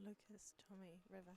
Lucas, Tommy, River.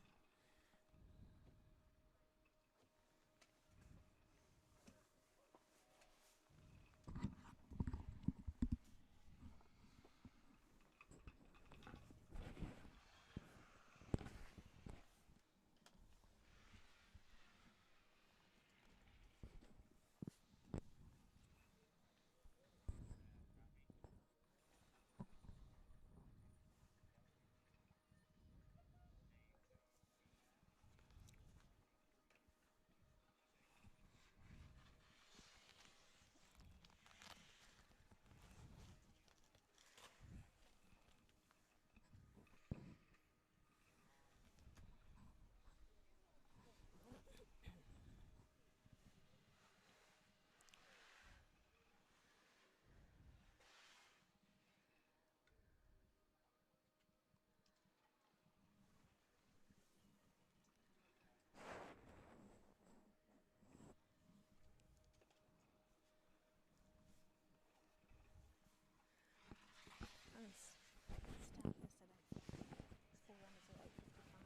Start yesterday. 4 runners at 8:55.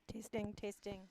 Testing, testing.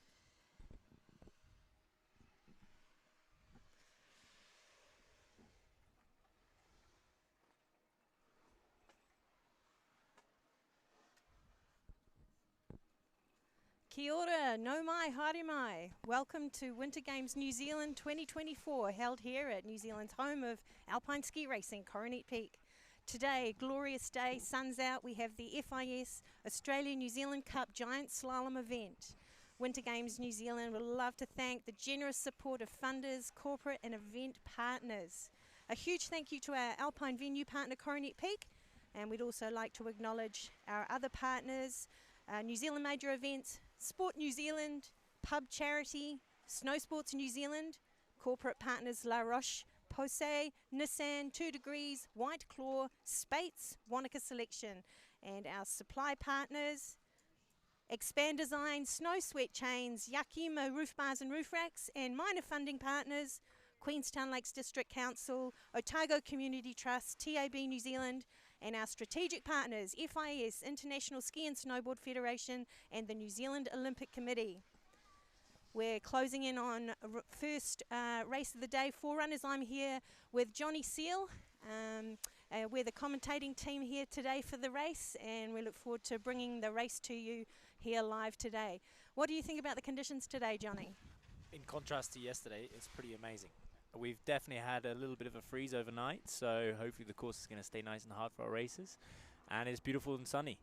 Kia ora, no mai, haere mai. Welcome to Winter Games New Zealand 2024, held here at New Zealand's home of Alpine ski racing, Coronet Peak. Today, glorious day, sun's out, we have the FIS Australia-New Zealand Cup Giant Slalom event. Winter Games New Zealand would love to thank the generous support of funders, corporate and event partners. A huge thank you to our Alpine venue partner, Coronet Peak, and we'd also like to acknowledge our other partners, New Zealand Major Events, Sport New Zealand, Pub Charity, Snow Sports New Zealand, corporate partners La Roche-Posay, Nissan, 2 Degrees, White Claw, Spates, Wanaka Selection, and our supply partners, Expand Design, Snow Sweat Chains, Yakima Roof Bars and Roof Racks, and minor funding partners, Queenstown Lakes District Council, Otago Community Trust, TAB New Zealand, and our strategic partners, FIS, International Ski and Snowboard Federation, and the New Zealand Olympic Committee. We're closing in on first race of the day, 4 runners. I'm here with Johnny Seal. We're the commentating team here today for the race, and we look forward to bringing the race to you here live today. What do you think about the conditions today, Johnny? In contrast to yesterday, it's pretty amazing. We've definitely had a little bit of a freeze overnight, so hopefully the course is going to stay nice and hard for our races. And it's beautiful and sunny.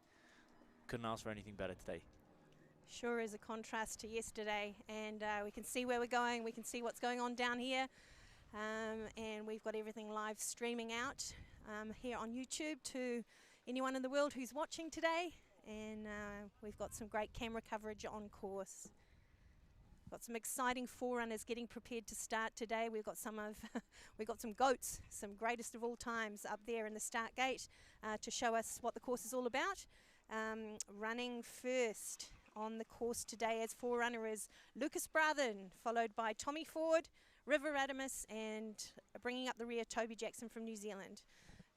Couldn't ask for anything better today. Sure is a contrast to yesterday, and we can see where we're going. We can see what's going on down here, and we've got everything live streaming out here on YouTube to anyone in the world who's watching today, and we've got some great camera coverage on course. Got some exciting forerunners getting prepared to start today. We've got some goats, some greatest of all times up there in the start gate to show us what the course is all about. Running first on the course today as forerunner is Lucas Brathen, followed by Tommy Ford, River Adamus, and bringing up the rear, Toby Jackson from New Zealand.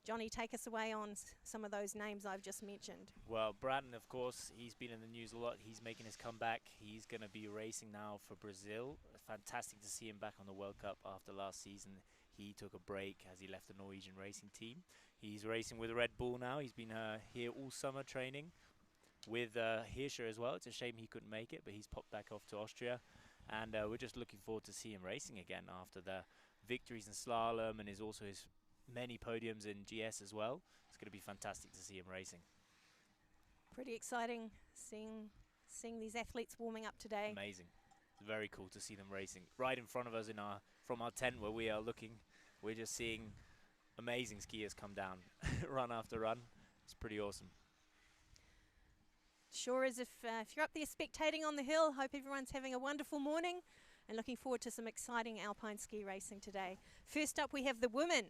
Johnny, take us away on some of those names I've just mentioned. Well, Bratton, of course, he's been in the news a lot. He's making his comeback. He's going to be racing now for Brazil. Fantastic to see him back on the World Cup after last season. He took a break as he left the Norwegian racing team. He's racing with Red Bull now. He's been here all summer training with Hirscher as well. It's a shame he couldn't make it, but he's popped back off to Austria. And we're just looking forward to see him racing again after the victories in slalom, and also his many podiums in GS as well. It's going to be fantastic to see him racing. Pretty exciting seeing these athletes warming up today. Amazing. It's very cool to see them racing right in front of us from our tent where we are looking. We're just seeing amazing skiers come down run after run. It's pretty awesome. Sure is. If you're up there spectating on the hill, hope everyone's having a wonderful morning and looking forward to some exciting alpine ski racing today. First up we have the women.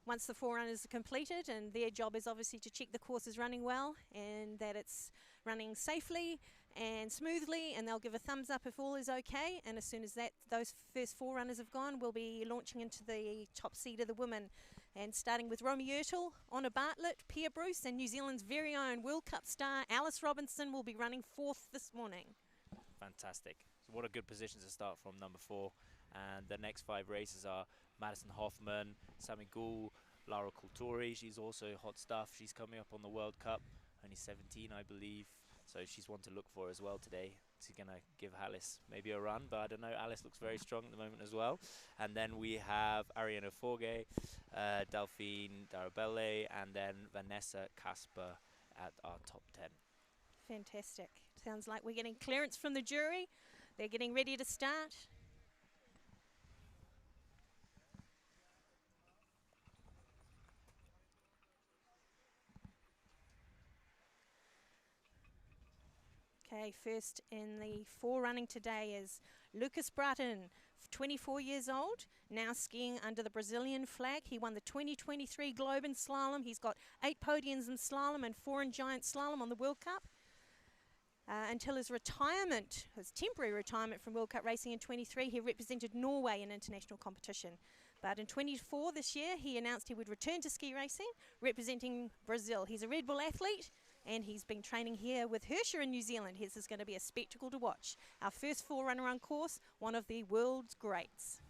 Once the forerunners are completed, and their job is obviously to check the course is running well and that it's running safely and smoothly, and they'll give a thumbs up if all is okay. And as soon as those first forerunners have gone, we'll be launching into the top seed of the women, and starting with Romy Ertel, Honor Bartlett, Pia Bruce, and New Zealand's very own World Cup star Alice Robinson will be running fourth this morning. Fantastic. So what a good position to start from, number 4. And the next 5 races are Madison Hoffman, Sami Goul, Lara Kulturi. She's also hot stuff. She's coming up on the World Cup, only 17, I believe. So she's one to look for as well today. She's going to give Alice maybe a run, but I don't know. Alice looks very strong at the moment as well. And then we have Ariana Forge, Delphine Darabelle, and then Vanessa Casper at our top 10. Fantastic. Sounds like we're getting clearance from the jury. They're getting ready to start. Okay, first in the forerunning today is Lucas Brathen, 24 years old, now skiing under the Brazilian flag. He won the 2023 Globe in slalom. He's got 8 podiums in slalom and 4 in giant slalom on the World Cup. Until his retirement, his temporary retirement from World Cup racing in 23, he represented Norway in international competition. But in 24 this year, he announced he would return to ski racing, representing Brazil. He's a Red Bull athlete, and he's been training here with Hirscher in New Zealand. This is going to be a spectacle to watch. Our first forerunner on course, one of the world's greats.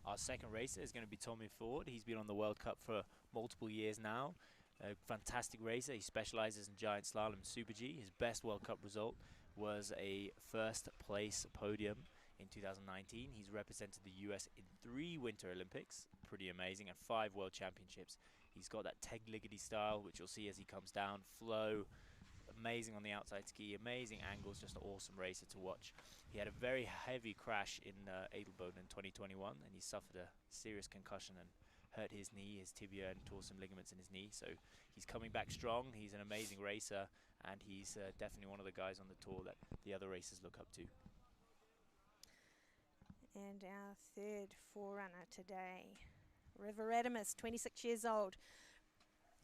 Our second racer is going to be Tommy Ford. He's been on the World Cup for multiple years now. A fantastic racer. He specializes in giant slalom and Super G. His best World Cup result was a first place podium in 2019. He's represented the US in 3 Winter Olympics. Pretty amazing. And 5 World Championships. He's got that Teg-Liggety style, which you'll see as he comes down. Flow. Amazing on the outside ski, amazing angles, just an awesome racer to watch. He had a very heavy crash in Edelboden in 2021, and he suffered a serious concussion and hurt his knee, his tibia, and tore some ligaments in his knee. So he's coming back strong. He's an amazing racer, and he's definitely one of the guys on the tour that the other racers look up to. And our third forerunner today, River Adamus, 26 years old.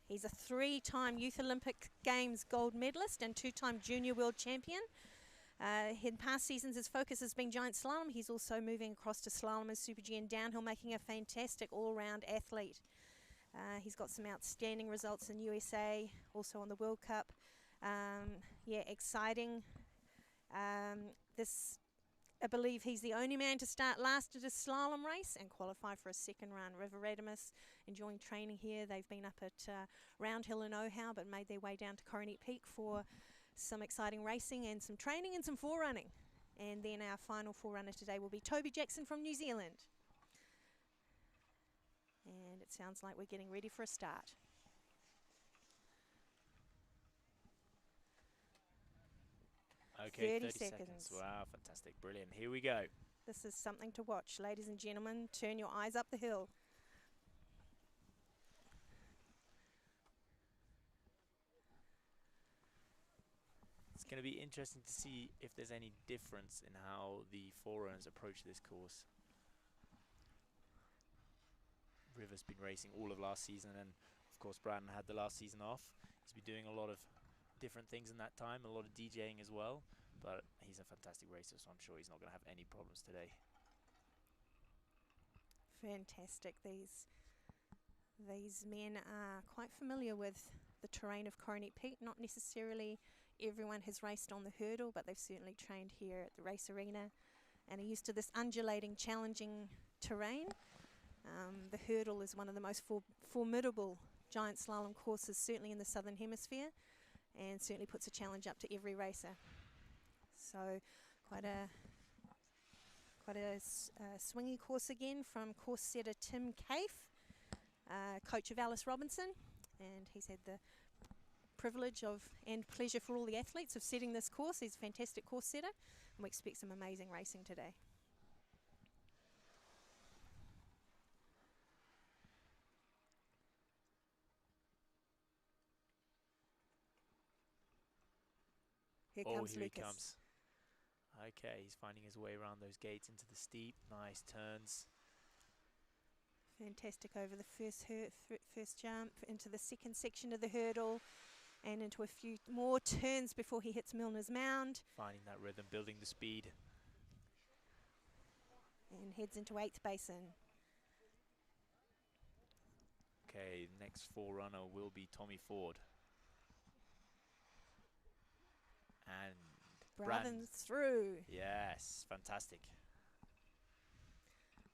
He's a 3-time Youth Olympic Games gold medalist and 2-time Junior World Champion. In past seasons, his focus has been giant slalom. He's also moving across to slalom and Super G and downhill, making a fantastic all-round athlete. He's got some outstanding results in USA, also on the World Cup. Yeah, exciting. This I believe he's the only man to start last at a slalom race and qualify for a second run. River Radimus enjoying training here. They've been up at Round Hill and Ohow, but made their way down to Coronet Peak for some exciting racing and some training and some forerunning. And then our final forerunner today will be Toby Jackson from New Zealand. And it sounds like we're getting ready for a start. Okay, 30 30 seconds. Wow, fantastic, brilliant. Here we go. This is something to watch, ladies and gentlemen. Turn your eyes up the hill. It's going to be interesting to see if there's any difference in how the forerunners approach this course. River's been racing all of last season, and of course Brandon had the last season off. He's been doing a lot of different things in that time, a lot of DJing as well, but he's a fantastic racer, so I'm sure he's not going to have any problems today. Fantastic. These men are quite familiar with the terrain of Coronet Peak. Not necessarily everyone has raced on the hurdle, but they've certainly trained here at the race arena and are used to this undulating, challenging terrain. The hurdle is one of the most formidable giant slalom courses, certainly in the Southern Hemisphere, and certainly puts a challenge up to every racer. So quite a swingy course again from course setter Tim Caife, coach of Alice Robinson, and he's had the privilege of and pleasure for all the athletes of setting this course. He's a fantastic course setter, and we expect some amazing racing today. Here comes here Lucas. he comes. Okay, he's finding his way around those gates into the steep. Nice turns. Fantastic over the first jump, into the second section of the hurdle, and into a few more turns before he hits Milner's Mound. Finding that rhythm, building the speed. And heads into 8th basin. Okay, next forerunner will be Tommy Ford. And Brandon's through. Yes, fantastic.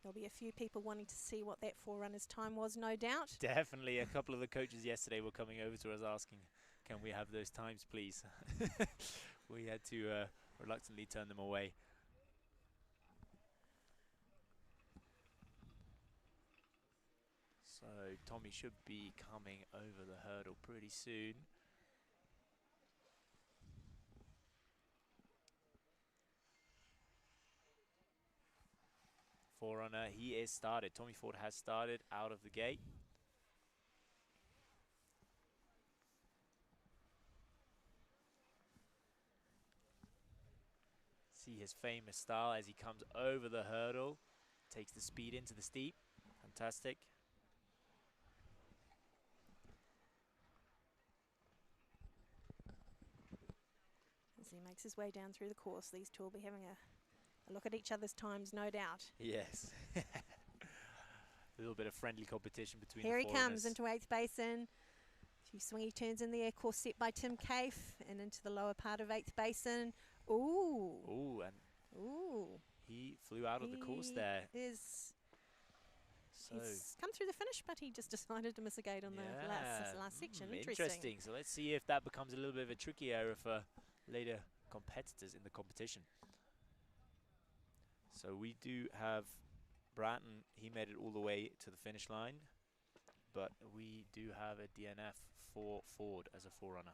There'll be a few people wanting to see what that forerunner's time was, no doubt. Definitely. A couple of the coaches yesterday were coming over to us asking, can we have those times, please? We had to reluctantly turn them away. So Tommy should be coming over the hurdle pretty soon. Forerunner, he is started. Tommy Ford has started out of the gate. See his famous style as he comes over the hurdle. Takes the speed into the steep. Fantastic. As he makes his way down through the course, these two will be having a look at each other's times, no doubt. Yes. A little bit of friendly competition between Here the he foreigners. comes into 8th basin. A few swingy turns in there, course set by Tim Caife, and into the lower part of 8th basin. Ooh. Ooh, and he flew out of the course there. He's So come through the finish, but he just decided to miss a gate on the last section. Interesting. So let's see if that becomes a little bit of a tricky area for later competitors in the competition. So we do have Bratton, he made it all the way to the finish line, but we do have a DNF for Ford as a forerunner.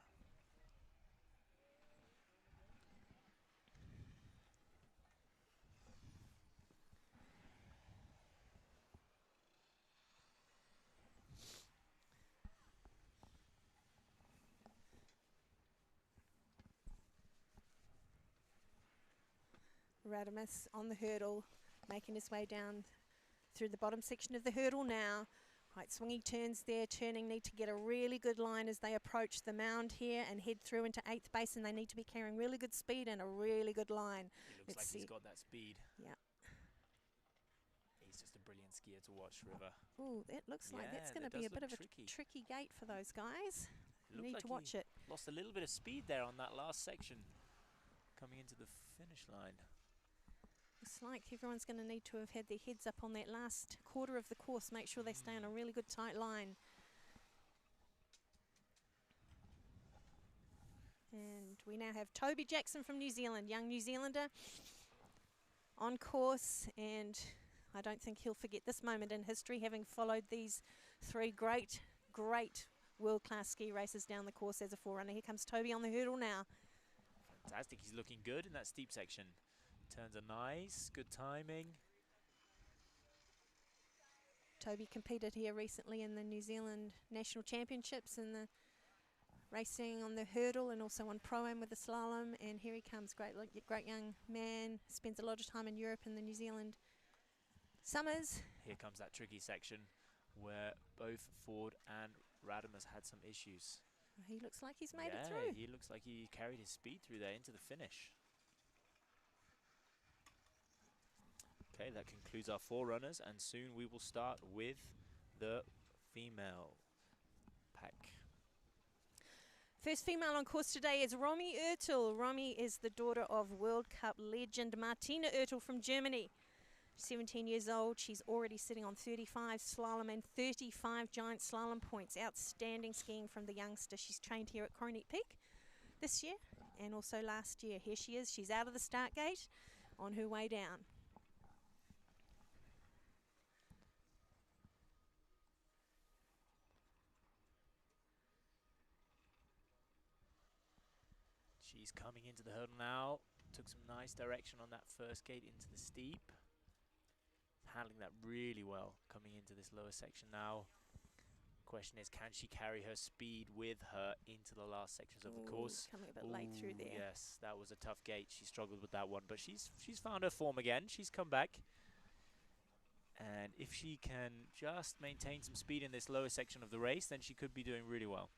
Radimus on the hurdle, making his way down through the bottom section of the hurdle now. Quite swingy turns there, turning, need to get a really good line as they approach the mound here and head through into 8th basin. They need to be carrying really good speed and a really good line. He looks like he's got that speed. Yeah. He's just a brilliant skier to watch, River. Oh, that looks like that's going to be a bit of a tricky gate for those guys. You need to watch it. Lost a little bit of speed there on that last section coming into the finish line. like everyone's going to need to have had their heads up on that last quarter of the course. Make sure they stay on a really good tight line. And we now have Toby Jackson from New Zealand, young New Zealander, on course, and I don't think he'll forget this moment in history, having followed these three great world-class ski races down the course as a forerunner. Here comes Toby on the hurdle now. Fantastic, he's looking good in that steep section. Turns are nice, good timing. Toby competed here recently in the New Zealand National Championships in the racing on the hurdle and also on Pro-Am with the slalom. And here he comes, great young man, spends a lot of time in Europe and the New Zealand summers. Here comes that tricky section where both Ford and Radamus had some issues. He looks like he's made it through. He looks like he carried his speed through there into the finish. Okay, that concludes our forerunners, and soon we will start with the female pack. First female on course today is Romy Oertel. Romy is the daughter of World Cup legend Martina Oertel from Germany. 17 years old, she's already sitting on 35 slalom and 35 giant slalom points. Outstanding skiing from the youngster. She's trained here at Coronet Peak this year and also last year. Here she is, she's out of the start gate on her way down. She's coming into the hurdle now. Took some nice direction on that first gate into the steep. Handling that really well coming into this lower section now. Question is, can she carry her speed with her into the last sections of the course? Coming a bit late through there. Yes, that was a tough gate. She struggled with that one, but she's found her form again. She's come back. And if she can just maintain some speed in this lower section of the race, then she could be doing really well.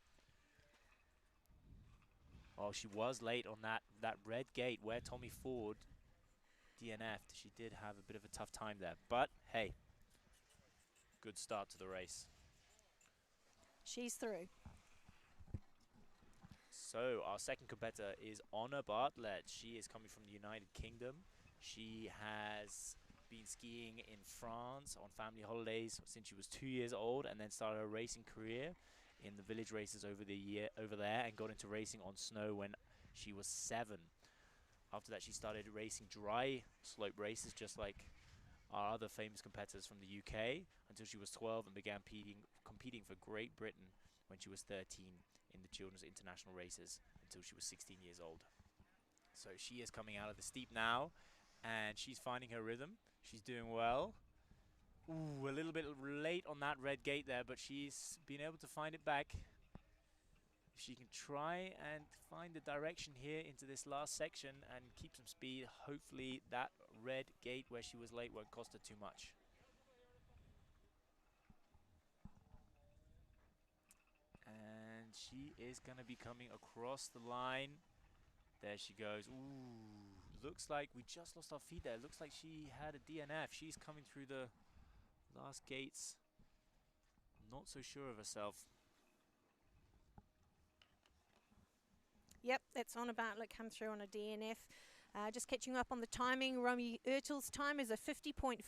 Oh, she was late on that red gate where Tommy Ford DNF'd. She did have a bit of a tough time there. But, hey, good start to the race. She's through. So, our second competitor is Honor Bartlett. She is coming from the United Kingdom. She has been skiing in France on family holidays since she was 2 years old, and then started her racing career in the village races over there, and got into racing on snow when she was 7. After that, she started racing dry slope races, just like our other famous competitors from the UK, until she was 12 and began competing for Great Britain when she was 13 in the children's international races until she was 16 years old. So she is coming out of the steep now, and she's finding her rhythm. She's doing well. Ooh, a little bit late on that red gate there, but she's been able to find it back. If she can try and find the direction here into this last section and keep some speed, hopefully that red gate where she was late won't cost her too much. And she is going to be coming across the line. There she goes. Ooh, looks like we just lost our feed there. Looks like she had a DNF. She's coming through the last gates. Not so sure of herself. Yep, that's Honor Bartlett come through on a DNF. Just catching up on the timing, Romy Oertel's time is a 50.50.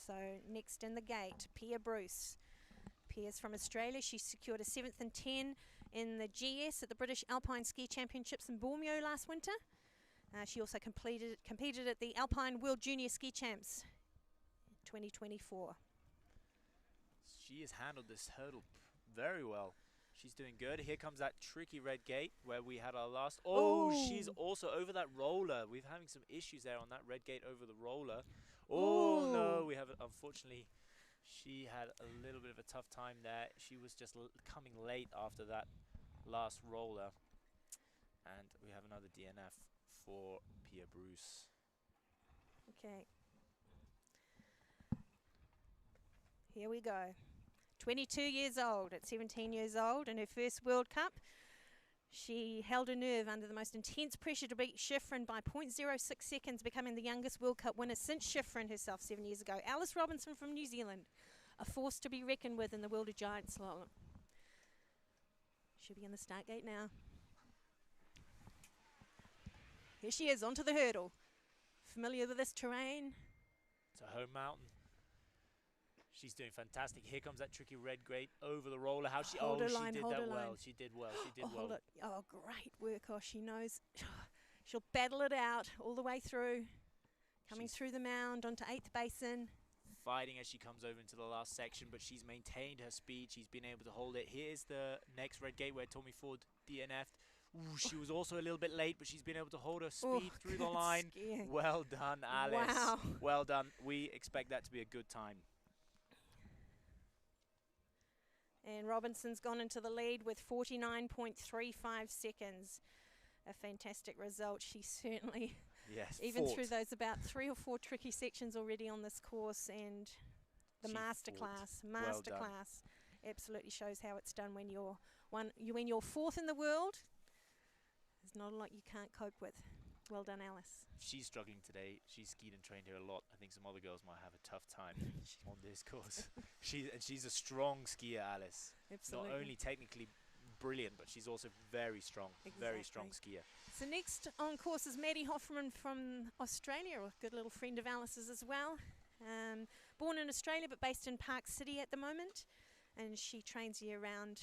So next in the gate, Pia Bruce. Pia's from Australia. She secured a 7th and 10 in the GS at the British Alpine Ski Championships in Bormio last winter. She also competed at the Alpine World Junior Ski Champs 2024. She has handled this hurdle very well. She's doing good. Here comes that tricky red gate where we had our last... Oh, she's also over that roller. We're having some issues there on that red gate over the roller. Oh, no, we have, unfortunately, she had a little bit of a tough time there. She was just coming late after that last roller. And we have another DNF for Pia Bruce. Okay. Here we go. 22 years old, at 17 years old, in her first World Cup. She held her nerve under the most intense pressure to beat Schifrin by 0.06 seconds, becoming the youngest World Cup winner since Schifrin herself 7 years ago. Alice Robinson from New Zealand, a force to be reckoned with in the world of giant slalom. She'll be in the start gate now. Here she is, onto the hurdle. familiar with this terrain. It's a home mountain. She's doing fantastic. Here comes that tricky red grade over the roller. How she? Hold Oh, her she line, did hold that her well. line. She did well. She did Oh, well. hold it. Oh, great work. Oh, she knows. She'll battle it out all the way through. Coming She's through the mound onto 8th basin. fighting as she comes over into the last section, but she's maintained her speed. She's been able to hold it. Here's the next red gate where Tommy Ford DNF'd. Ooh, she was also a little bit late, but she's been able to hold her speed through the line. Skiing. Well done, Alice. Wow. Well done. We expect that to be a good time. And Robinson's gone into the lead with 49.35 seconds. A fantastic result. She certainly, yes, even fought. through those about 3 or 4 tricky sections already on this course, and the She masterclass, fought. Well done. masterclass, absolutely shows how it's done when you're when you're 4th in the world. There's not a lot you can't cope with. Well done, Alice. She's struggling today. She's skied and trained here a lot. I think some other girls might have a tough time on this course. She's a strong skier, Alice. Absolutely. Not only technically brilliant, but she's also very strong. Very strong Exactly. skier. So next on course is Maddie Hoffman from Australia, a good little friend of Alice's as well. Born in Australia but based in Park City at the moment, and she trains year round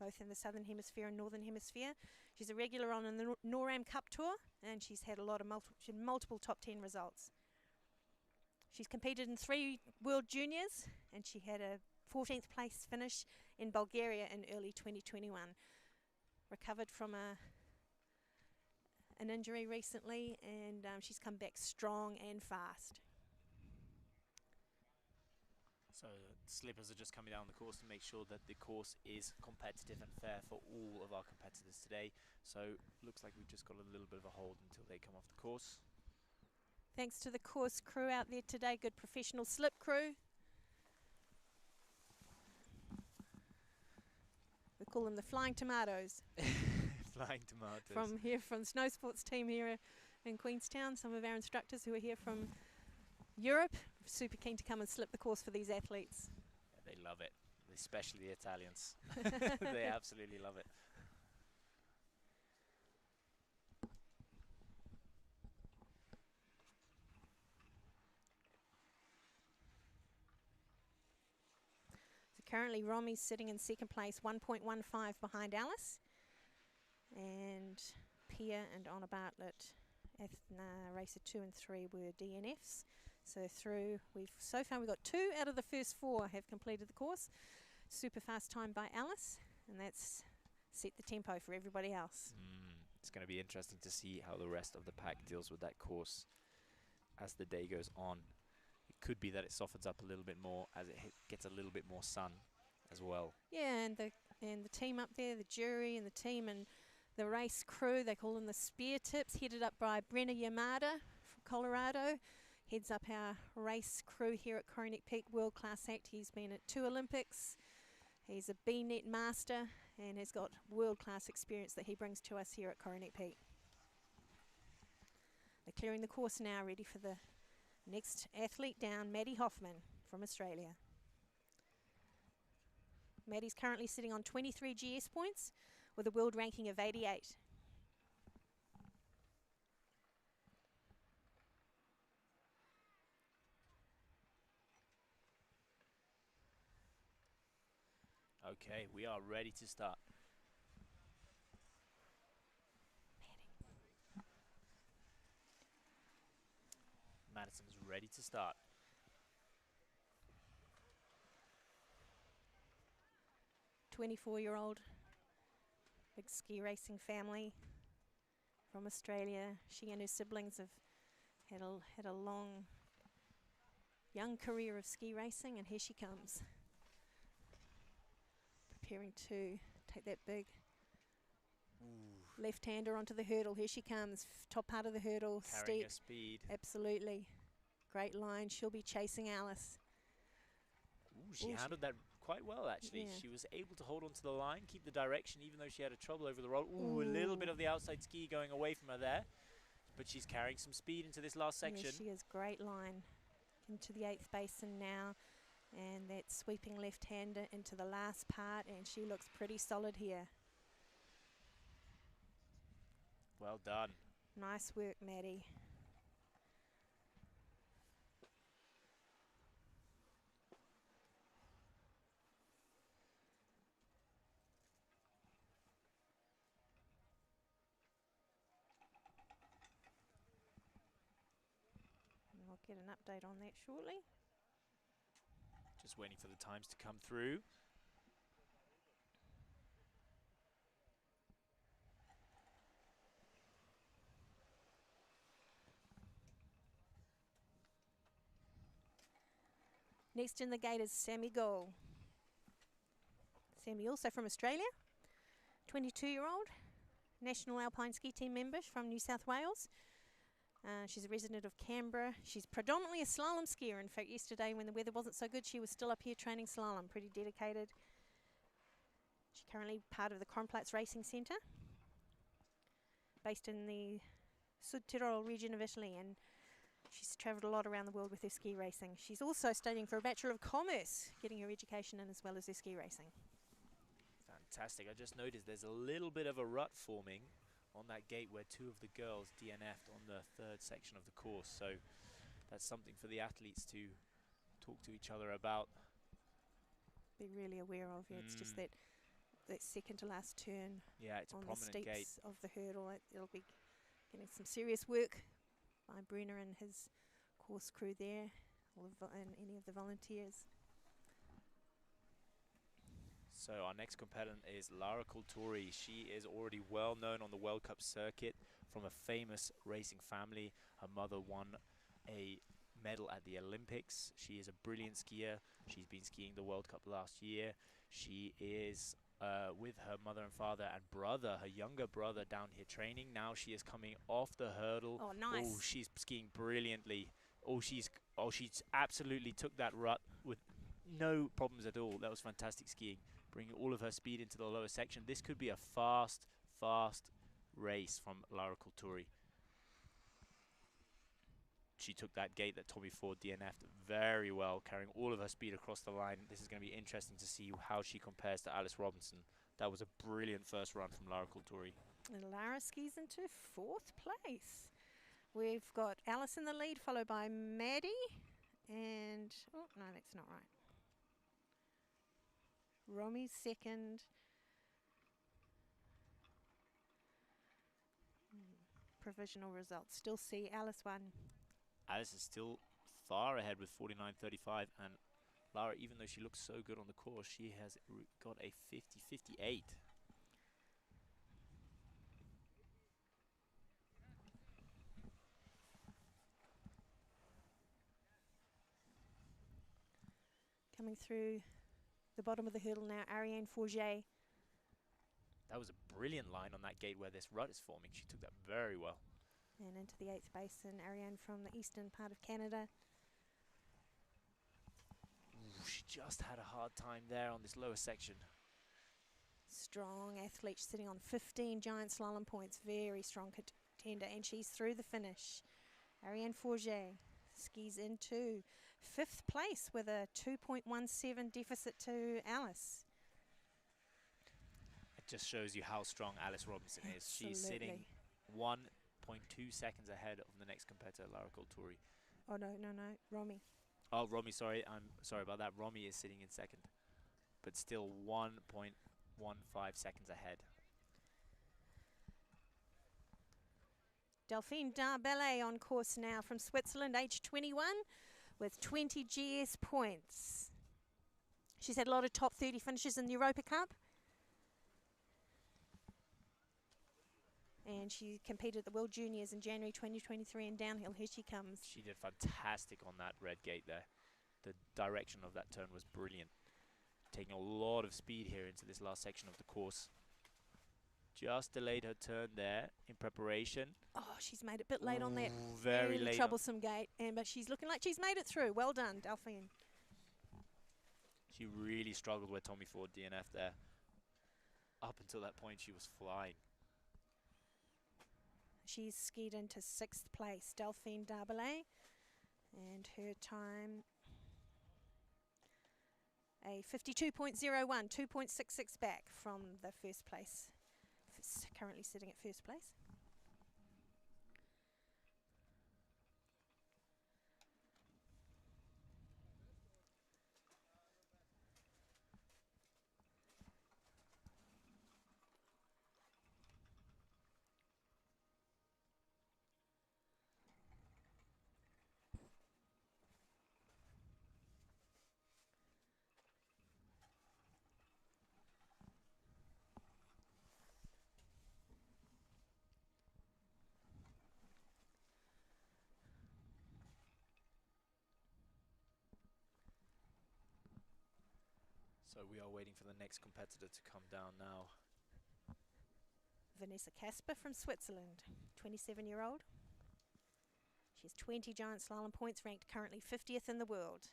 both in the Southern Hemisphere and Northern Hemisphere. She's a regular on the NORAM Cup Tour, and she's had a lot of multiple top 10 results. She's competed in 3 World Juniors, and she had a 14th place finish in Bulgaria in early 2021. Recovered from an injury recently, and she's come back strong and fast. So slippers are just coming down the course to make sure that the course is competitive and fair for all of our competitors today. So looks like we've just got a little bit of a hold until they come off the course. Thanks to the course crew out there today, good professional slip crew. We call them the Flying Tomatoes. Flying tomatoes. From the snow sports team here in Queenstown. Some of our instructors who are here from Europe, super keen to come and slip the course for these athletes. Yeah, they love it, especially the Italians. They absolutely love it. So currently Romy's sitting in second place, 1.15 behind Alice. And Pia and Anna Bartlett, racer 2 and 3 were DNFs. So so far we've got 2 out of the first 4 have completed the course. Super fast time by Alice, and that's set the tempo for everybody else. It's going to be interesting to see how the rest of the pack deals with that course as the day goes on. It could be that it softens up a little bit more as it gets a little bit more sun as well. Yeah, and the team up there, the jury and the team and the race crew, they call them the Spear Tips, headed up by Brenna Yamada from Colorado. Heads up our race crew here at Coronet Peak, world-class act. He's been at 2 Olympics. He's a B-net master and has got world-class experience that he brings to us here at Coronet Peak. They're clearing the course now, ready for the next athlete down, Maddie Hoffman from Australia. Maddie's currently sitting on 23 GS points with a world ranking of 88. Okay, we are ready to start. Madison's ready to start. A 24-year-old, big ski racing family from Australia. She and her siblings have had a long, young career of ski racing, and here she comes. Preparing to take that big left-hander onto the hurdle. Here she comes, top part of the hurdle, Carrying steep. her speed. Absolutely. Great line. She'll be chasing Alice. Ooh, she handled that quite well, actually. Yeah. She was able to hold onto the line, keep the direction, even though she had a trouble over the roll. Ooh, a little bit of the outside ski going away from her there. But she's carrying some speed into this last section. Yeah, she has great line into the 8th basin now. And that sweeping left-hander into the last part, and she looks pretty solid here. Well done. Nice work, Maddie. I'll get an update on that shortly. Just waiting for the times to come through. Next in the gate is Sammy Goal. Sammy also from Australia, 22-year-old, National Alpine Ski Team member from New South Wales. She's a resident of Canberra. She's predominantly a slalom skier. In fact, yesterday when the weather wasn't so good, she was still up here training slalom, pretty dedicated. She's currently part of the Kronplatz Racing Centre, based in the Südtirol region of Italy, and she's travelled a lot around the world with her ski racing. She's also studying for a Bachelor of Commerce, getting her education in as well as her ski racing. Fantastic. I just noticed there's a little bit of a rut forming on that gate where two of the girls DNF'd on the third section of the course. So that's something for the athletes to talk to each other about. Be really aware of. Yeah, it's just that second to last turn. Yeah, it's a on prominent the gate steeps of the hurdle. It'll be getting some serious work by Brenner and his course crew there, and any of the volunteers. So our next competitor is Lara Culturi. She is already well known on the World Cup circuit from a famous racing family. Her mother won a medal at the Olympics. She is a brilliant skier. She's been skiing the World Cup last year. She is with her mother and father and brother, her younger brother, down here training. Now she is coming off the hurdle. Oh, nice. Oh, she's skiing brilliantly. She's absolutely took that rut with no problems at all. That was fantastic skiing, bringing all of her speed into the lower section. This could be a fast race from Lara Culturi. She took that gate that Tommy Ford DNF'd very well, carrying all of her speed across the line. This is going to be interesting to see how she compares to Alice Robinson. That was a brilliant first run from Lara Culturi. And Lara skis into 4th place. We've got Alice in the lead, followed by Maddie. And, oh, no, that's not right. Romy's second. Provisional results. Still see Alice won. Alice is still far ahead with 49.35, and Lara, even though she looks so good on the course, she has got a 50.58. Coming through the bottom of the hurdle now, Ariane Forget. That was a brilliant line on that gate where this rut is forming. She took that very well. And into the 8th basin, Ariane from the eastern part of Canada. Ooh, she just had a hard time there on this lower section. Strong athlete, sitting on 15 giant slalom points. Very strong contender, and she's through the finish. Ariane Forget skis into 5th place with a 2.17 deficit to Alice. It just shows you how strong Alice Robinson is. Absolutely. She's sitting 1.2 seconds ahead of the next competitor, Lara Culturi. Oh, no, Romy. Oh, Romy, sorry. I'm sorry about that. Romy is sitting in second, but still 1.15 seconds ahead. Delphine Darbelle on course now from Switzerland, age 21, with 20 GS points. She's had a lot of top 30 finishes in the Europa Cup. And she competed at the World Juniors in January 2023 in downhill. Here she comes. She did fantastic on that red gate there. The direction of that turn was brilliant. Taking a lot of speed here into this last section of the course. Just delayed her turn there in preparation. Oh, she's made it a bit late on that very late troublesome gate, but she's looking like she's made it through. Well done, Delphine. She really struggled where Tommy Ford DNF there. Up until that point, she was flying. She's skied into 6th place, Delphine Darbelle, and her time a 52.01, 2.66 back from the first place. Currently sitting at first place. So we are waiting for the next competitor to come down now. Vanessa Casper from Switzerland, 27-year-old. She has 20 giant slalom points, ranked currently 50th in the world.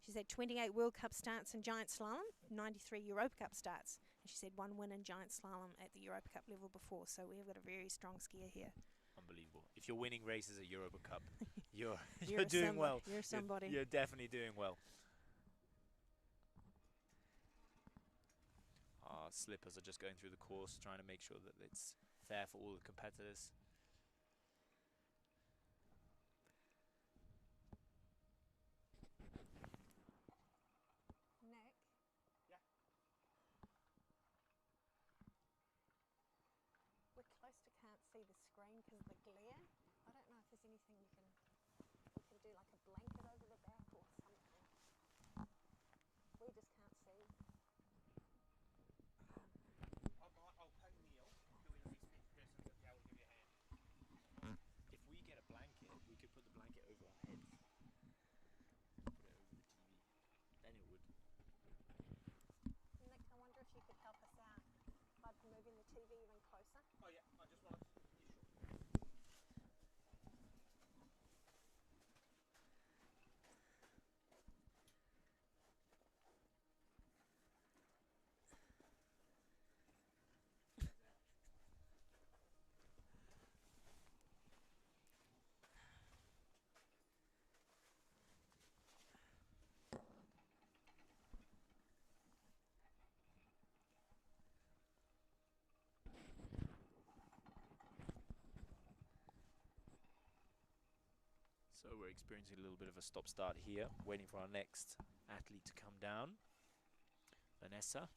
She's had 28 World Cup starts in giant slalom, 93 Europa Cup starts, and she's had 1 win in giant slalom at the Europa Cup level before, so we've got a very strong skier here. Unbelievable. If you're winning races at Europa Cup, you're You're doing well. You're somebody. You're definitely doing well. Our slippers are just going through the course, trying to make sure that it's fair for all the competitors. Nick? Yeah? We're close to can't see the screen because of the glare. I don't know if there's anything we can do, like a blanket over the back or something. We just can't see. I'll ping Neil, who is the speech person, to be able to give you a hand. If we get a blanket, we could put the blanket over our heads. Put it over the TV. Then it would. Nick, I wonder if you could help us out by moving the TV even closer. Oh yeah, I just want to... So we're experiencing a little bit of a stop-start here, waiting for our next athlete to come down. Vanessa.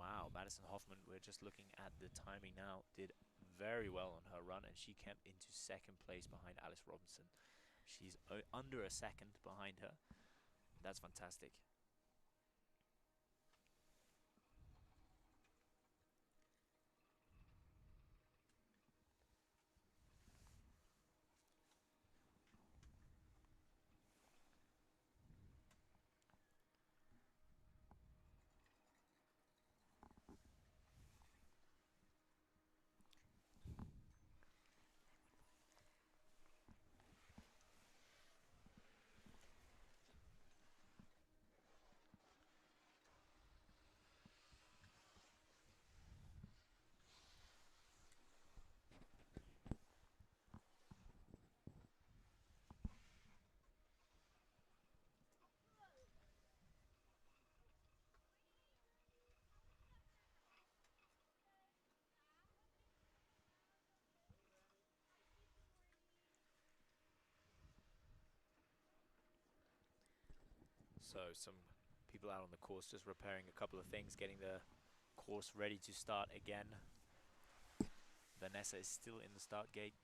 Wow, Madison Hoffman, we're just looking at the timing now, did very well on her run, and she came into second place behind Alice Robinson. She's under a second behind her. That's fantastic. So some people out on the course just repairing a couple of things, getting the course ready to start again. Vanessa is still in the start gate.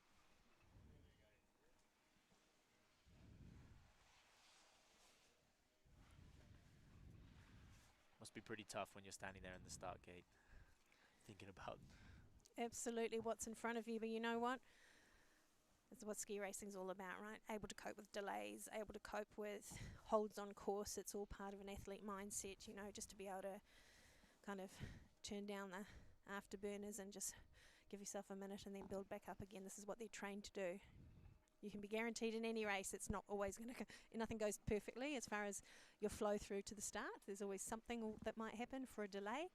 Must be pretty tough when you're standing there in the start gate, thinking about... Absolutely what's in front of you, but you know what? That's what ski racing's all about, right? Able to cope with delays, able to cope with holds on course. It's all part of an athlete mindset, you know, just to be able to kind of turn down the afterburners and just give yourself a minute and then build back up again. This is what they're trained to do. You can be guaranteed in any race it's not always going to nothing goes perfectly as far as your flow through to the start. There's always something that might happen for a delay,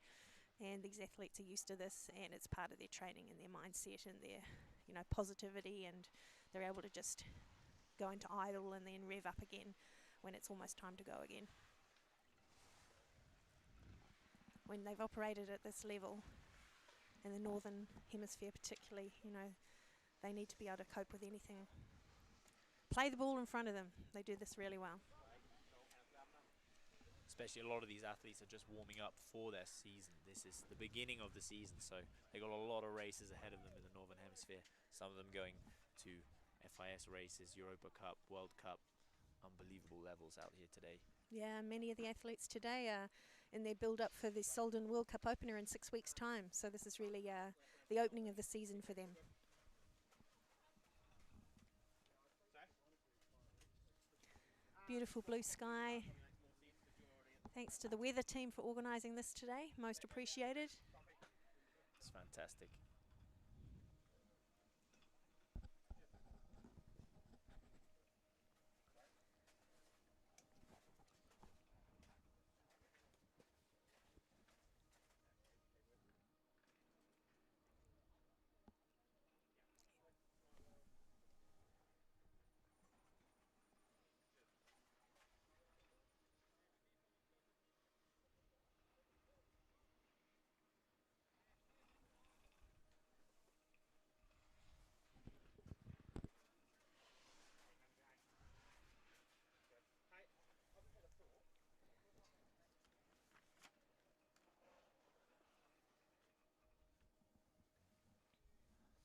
and these athletes are used to this, and it's part of their training and their mindset and their, you know, positivity, and they're able to just go into idle and then rev up again when it's almost time to go again. When they've operated at this level, in the northern hemisphere particularly, you know, they need to be able to cope with anything. Play the ball in front of them. They do this really well. Especially a lot of these athletes are just warming up for their season. This is the beginning of the season, so they got a lot of races ahead of them in the Northern Hemisphere. Some of them going to FIS races, Europa Cup, World Cup. Unbelievable levels out here today. Yeah, many of the athletes today are in their build-up for the Solden World Cup opener in 6 weeks' time. So this is really the opening of the season for them. Beautiful blue sky. Thanks to the weather team for organising this today. Most appreciated. It's fantastic.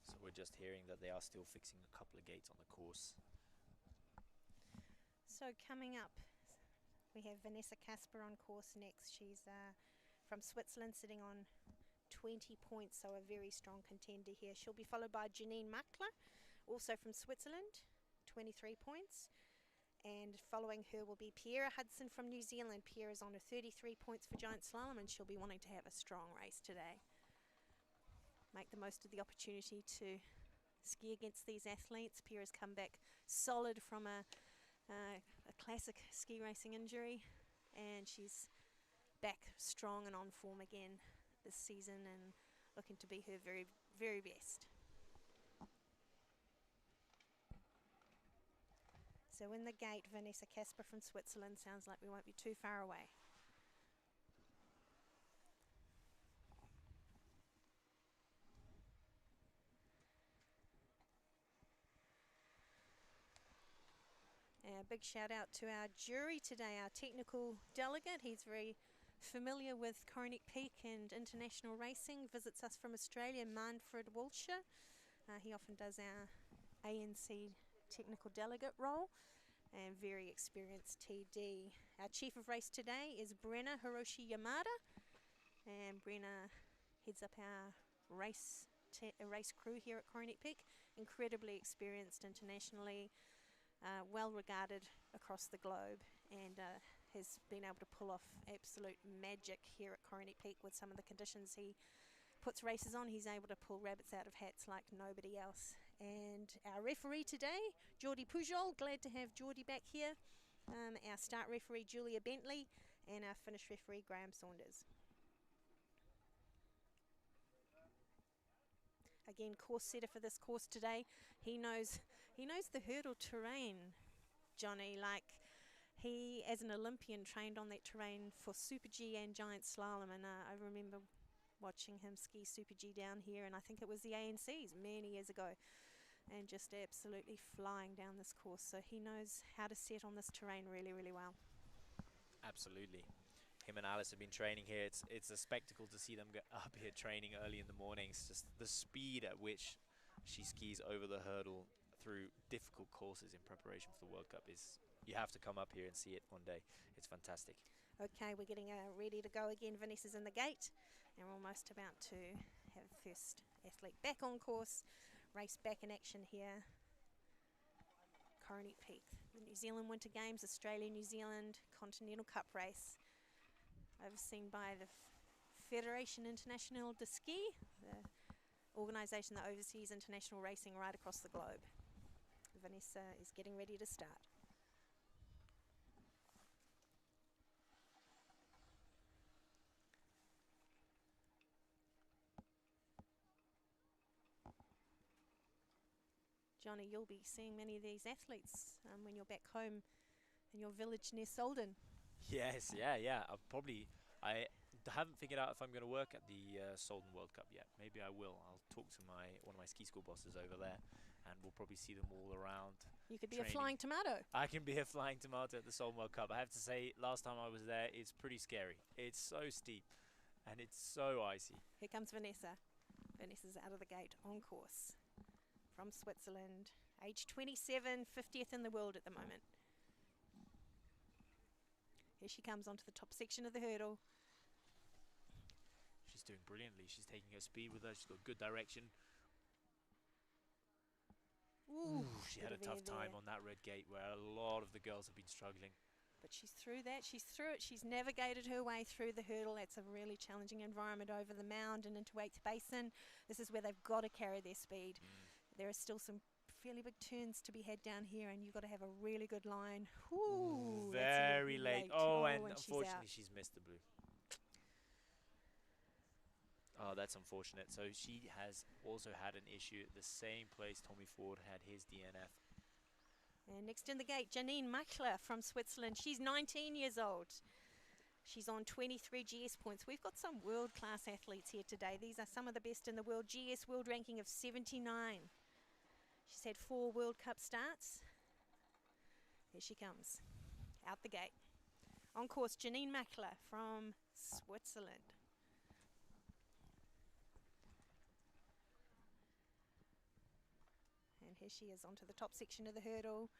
So we're just hearing that they are still fixing a couple of gates on the course. So coming up, we have Vanessa Casper on course next. She's from Switzerland, sitting on 20 points, so a very strong contender here. She'll be followed by Janine Makler, also from Switzerland, 23 points. And following her will be Pierre Hudson from New Zealand. Pierre is on her 33 points for Giant Slalom, and she'll be wanting to have a strong race today. Make the most of the opportunity to ski against these athletes. Pierre has come back solid from a classic ski racing injury, and she's back strong and on form again this season and looking to be her very, very best. So in the gate, Vanessa Casper from Switzerland. Sounds like we won't be too far away. A big shout out to our jury today, our technical delegate. He's very familiar with Coronet Peak and international racing, visits us from Australia, Manfred Walsher. He often does our ANC technical delegate role, and very experienced TD. Our chief of race today is Brenna Hiroshi Yamada, and Brenna heads up our race crew here at Coronet Peak. Incredibly experienced internationally, well regarded across the globe, and has been able to pull off absolute magic here at Coronet Peak with some of the conditions he puts races on. He's able to pull rabbits out of hats like nobody else. And our referee today, Geordie Pujol, glad to have Geordie back here. Our start referee, Julia Bentley, and our finish referee, Graham Saunders. Again, course setter for this course today. He knows the hurdle terrain, Johnny. Like, he, as an Olympian, trained on that terrain for Super G and Giant Slalom, and I remember watching him ski Super G down here, and I think it was the ANCs many years ago, and just absolutely flying down this course. So he knows how to set on this terrain really, really well. Absolutely. Him and Alice have been training here. It's a spectacle to see them get up here training early in the mornings. Just the speed at which she skis over the hurdle through difficult courses in preparation for the World Cup is, you have to come up here and see it one day. It's fantastic. Okay, we're getting ready to go again. Vanessa's in the gate, and we're almost about to have first athlete back on course. Race back in action here. Coronet Peak, the New Zealand Winter Games, Australia, New Zealand Continental Cup race, overseen by the Federation Internationale de Ski, the organisation that oversees international racing right across the globe. Vanessa is getting ready to start. Johnny, you'll be seeing many of these athletes when you're back home in your village near Solden. Yes, yeah. I haven't figured out if I'm going to work at the Solden World Cup yet. Maybe I will. I'll talk to one of my ski school bosses over there, and we'll probably see them all around. You could be a flying tomato. I can be a flying tomato at the Solden World Cup. I have to say, last time I was there, it's pretty scary. It's so steep, and it's so icy. Here comes Vanessa. Vanessa's out of the gate on course. from Switzerland. Age 27, 50th in the world at the moment. Here she comes onto the top section of the hurdle. She's doing brilliantly. She's taking her speed with her. She's got good direction. Ooh, she had a tough time on that red gate where a lot of the girls have been struggling. But she's through that. She's through it. She's navigated her way through the hurdle. That's a really challenging environment over the mound and into 8th basin. This is where they've got to carry their speed. There are still some fairly big turns to be had down here, and you've got to have a really good line. Ooh, very late. Oh, and unfortunately she's missed the blue. Oh, that's unfortunate. So she has also had an issue at the same place Tommy Ford had his DNF. And next in the gate, Janine Machler from Switzerland. She's 19 years old. She's on 23 GS points. We've got some world-class athletes here today. These are some of the best in the world. GS world ranking of 79. She's had 4 World Cup starts. Here she comes, out the gate. On course, Janine Machler from Switzerland. And here she is onto the top section of the hurdle.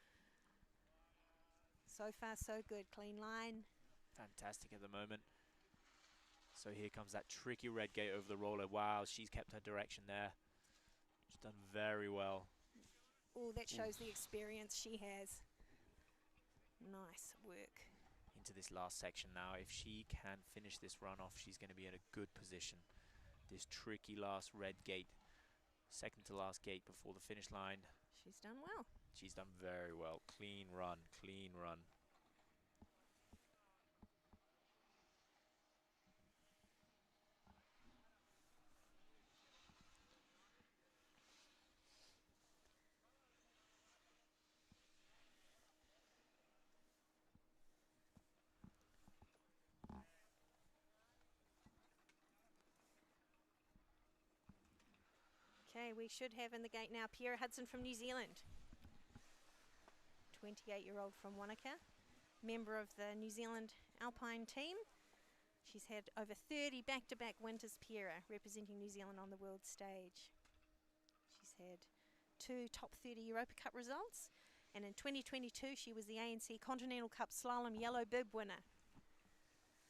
So far, so good. Clean line. Fantastic at the moment. So here comes that tricky red gate over the roller. Wow, she's kept her direction there. She's done very well. Oh, that shows the experience she has. Nice work. Into this last section now. If she can finish this run off, she's going to be in a good position. This tricky last red gate. Second to last gate before the finish line. She's done well. She's done very well. Clean run, clean run. Okay, we should have in the gate now Pierre Hudson from New Zealand. 28-year-old from Wanaka, member of the New Zealand Alpine team. She's had over 30 back-to-back winters, Pierre, representing New Zealand on the world stage. She's had 2 top 30 Europa Cup results, and in 2022 she was the ANC Continental Cup Slalom Yellow Bib winner.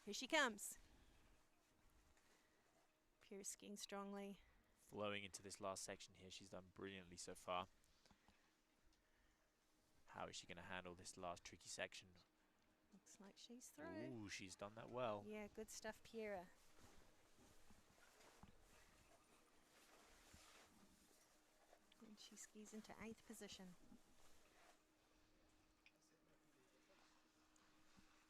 Here she comes. Pierre skiing strongly. Flowing into this last section here. She's done brilliantly so far. How is she going to handle this last tricky section? Looks like she's through. Ooh, she's done that well. Yeah, good stuff, Pierre. And she skis into 8th position.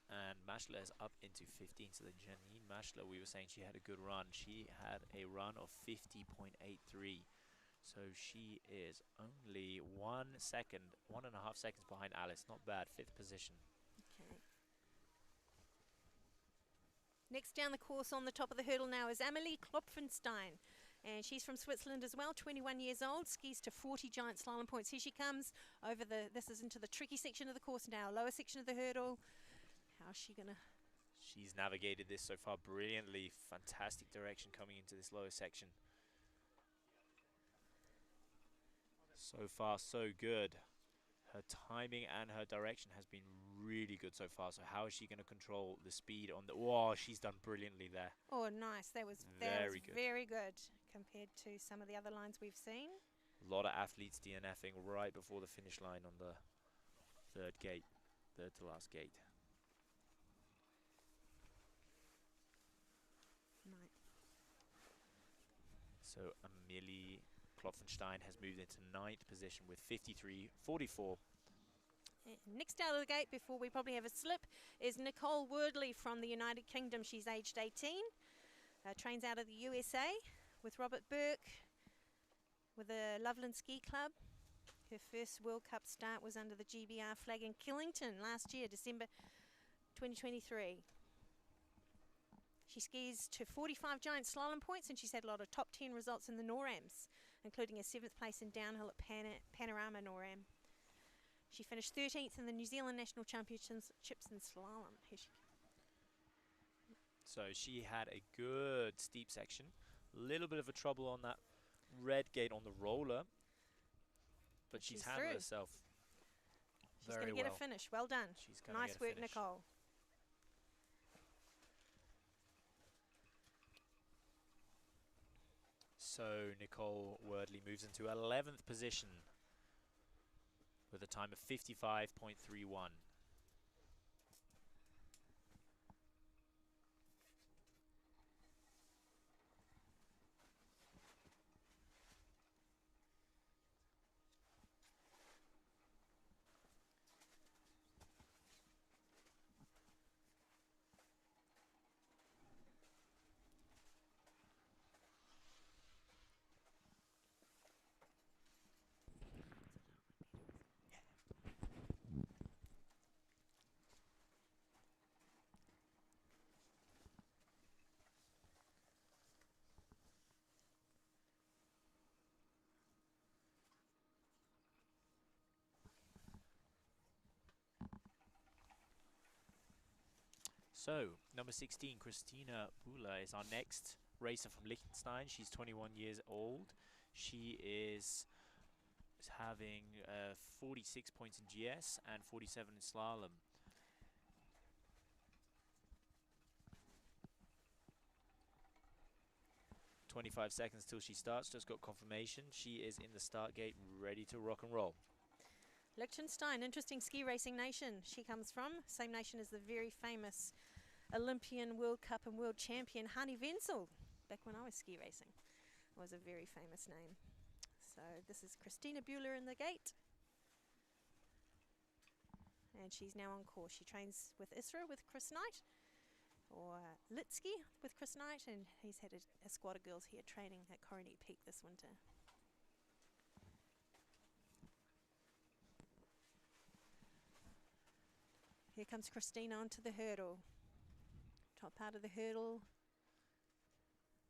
And Machler is up into 15. So the Janine Machler, we were saying she had a good run. She had a run of 50.83. So she is only 1.5 seconds behind Alice. Not bad. 5th position. Okay. Next down the course on the top of the hurdle now is Amelie Klopfenstein. And she's from Switzerland as well, 21 years old, skis to 40 giant slalom points. Here she comes over this is into the tricky section of the course now, lower section of the hurdle. How's she gonna? She's navigated this so far brilliantly. Fantastic direction coming into this lower section. So far, so good. Her timing and her direction has been really good so far. So how is she going to control the speed on the... Whoa, she's done brilliantly there. Oh, nice. That was very good compared to some of the other lines we've seen. A lot of athletes DNFing right before the finish line on the third to last gate. So Amelie Klopfenstein has moved into 9th position with 53.44. Next out of the gate, before we probably have a slip, is Nicole Wordley from the United Kingdom. She's aged 18, trains out of the USA with Robert Burke with the Loveland Ski Club. Her first World Cup start was under the GBR flag in Killington last year, December 2023. She skis to 45 giant slalom points, and she's had a lot of top 10 results in the NORAMs, including a 7th place in downhill at Panorama NORAM. She finished 13th in the New Zealand National Championships in slalom. So she had a good steep section. A little bit of a trouble on that red gate on the roller. but she's She's handled through. herself She's very going to get well. a finish. Well done. She's gonna Nice get a work, finish. Nicole. So Nicole Wordley moves into 11th position with a time of 55.31. So, number 16, Christina Bula is our next racer from Liechtenstein. She's 21 years old. She is having 46 points in GS and 47 in Slalom. "25 seconds till she starts." Just got confirmation. She is in the start gate, ready to rock and roll. Liechtenstein, interesting ski racing nation she comes from. Same nation as the very famous Olympian, World Cup and World Champion Hani Wenzel. Back when I was ski racing, it was a very famous name. So this is Christina Buehler in the gate. And she's now on course. She trains with Isra with Chris Knight, or Litsky with Chris Knight, and he's had a squad of girls here training at Coronet Peak this winter. Here comes Christina onto the hurdle. Top part of the hurdle.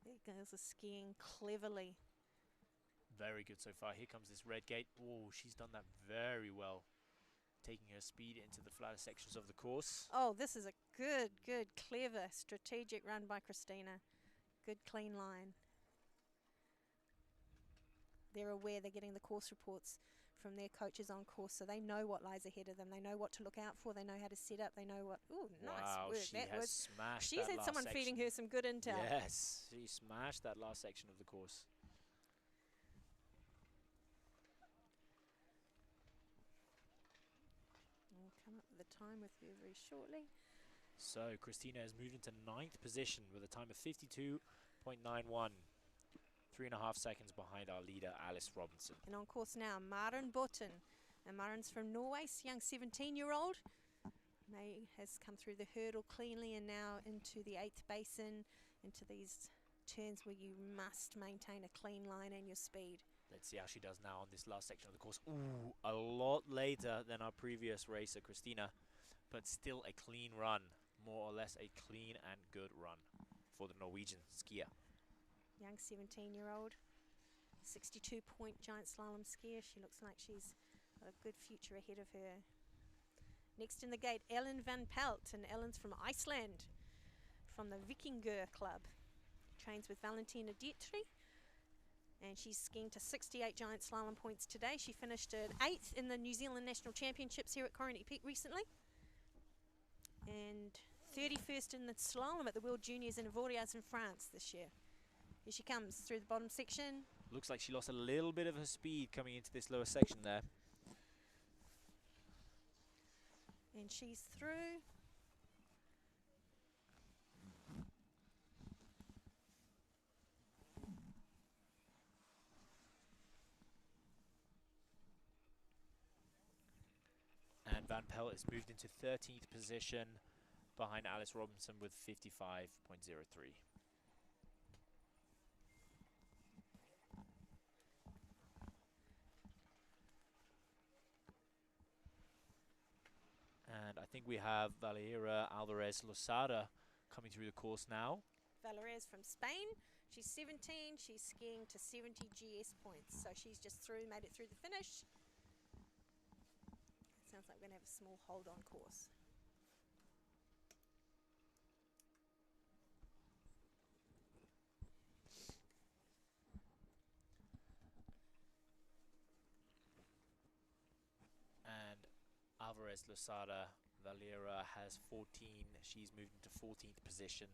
There girls are skiing cleverly. Very good so far. Here comes this red gate. Oh, she's done that very well, taking her speed into the flatter sections of the course. Oh, this is a good, clever, strategic run by Christina. Good, clean line. They're aware they're getting the course reports from their coaches on course, so they know what lies ahead of them. They know what to look out for. They know how to set up. They know what... Ooh, nice Wow, work. she That has was... smashed She's that had last someone section. feeding her some good intel. Yes, she smashed that last section of the course. We'll come up with the time with you very shortly. So Christina has moved into 9th position with a time of 52.91. 3.5 seconds behind our leader, Alice Robinson. And on course now, Maren Botten. And Maren's from Norway, young 17-year-old. May has come through the hurdle cleanly and now into the 8th basin, into these turns where you must maintain a clean line and your speed. Let's see how she does now on this last section of the course. Ooh, a lot later than our previous racer, Christina, but still a clean run. More or less a clean and good run for the Norwegian skier. Young 17-year-old, 62-point giant slalom skier. She looks like she's got a good future ahead of her. Next in the gate, Ellen van Pelt, and Ellen's from Iceland, from the Vikingur Club. Trains with Valentina Dietrich, and she's skiing to 68 giant slalom points today. She finished at 8th in the New Zealand National Championships here at Coronet Peak recently, and 31st in the slalom at the World Juniors in Avoriaz in France this year. Here she comes through the bottom section. Looks like she lost a little bit of her speed coming into this lower section there. And she's through. And Van Pelt has moved into 13th position behind Alice Robinson with 55.03. And I think we have Valera Alvarez Losada coming through the course now. Valera's from Spain. She's 17. She's skiing to 70 GS points. So she's just through, made it through the finish. It sounds like we're going to have a small hold on course. Torres Losada Valera has 14. She's moved into 14th position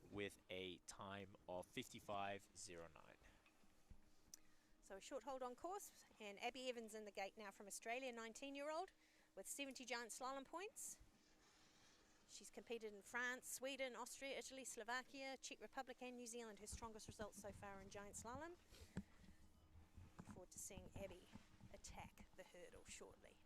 with a time of 55.09. So a short hold on course, and Abby Evans in the gate now from Australia, 19-year-old with 70 giant slalom points. She's competed in France, Sweden, Austria, Italy, Slovakia, Czech Republic and New Zealand. Her strongest results so far in giant slalom. Look forward to seeing Abby attack the hurdle shortly.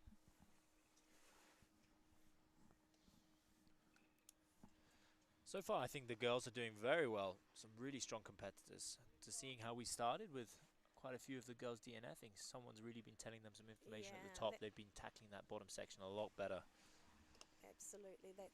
So far, I think the girls are doing very well. Some really strong competitors. To seeing how we started with quite a few of the girls DNFing, someone's really been telling them some information at the top. They've been tackling that bottom section a lot better. Absolutely. That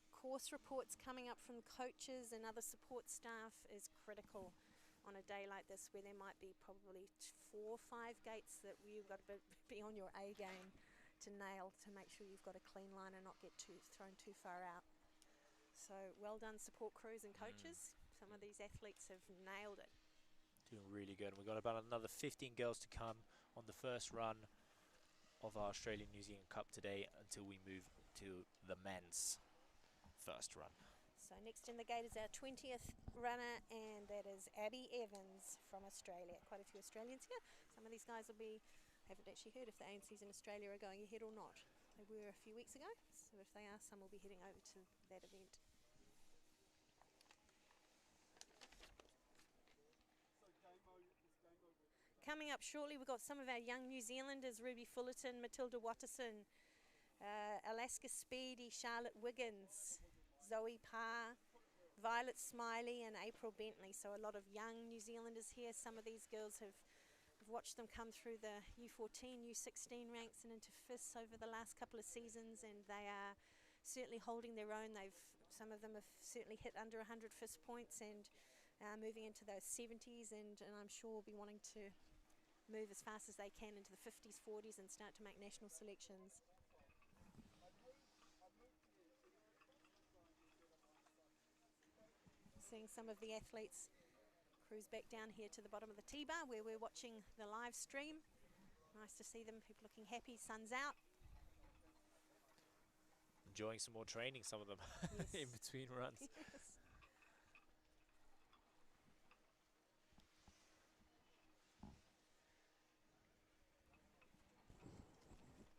course reports coming up from coaches and other support staff is critical on a day like this, where there might be probably 4 or 5 gates that you've got to be on your A game to nail, to make sure you've got a clean line and not get thrown too far out. So well done, support crews and coaches. Some of these athletes have nailed it. Doing really good. We've got about another 15 girls to come on the first run of our Australian-New Zealand Cup today until we move to the men's first run. So next in the gate is our 20th runner, and that is Abby Evans from Australia. Quite a few Australians here. Some of these guys haven't actually heard if the ANCs in Australia are going ahead or not. They were a few weeks ago, so if they are, some will be heading over to that event. Coming up shortly, we've got some of our young New Zealanders: Ruby Fullerton, Matilda Watterson, Alaska Speedy, Charlotte Wiggins, Zoe Parr, Violet Smiley and April Bentley. So a lot of young New Zealanders here. Some of these girls have watched them come through the U14, U16 ranks and into FIS over the last couple of seasons, and they are certainly holding their own. Some of them have certainly hit under 100 FIS points and moving into those 70s, and I'm sure will be wanting to move as fast as they can into the 50s, 40s and start to make national selections. Seeing some of the athletes cruise back down here to the bottom of the T-bar where we're watching the live stream. Nice to see them, people looking happy, sun's out. Enjoying some more training, some of them, yes. in between runs. Yes.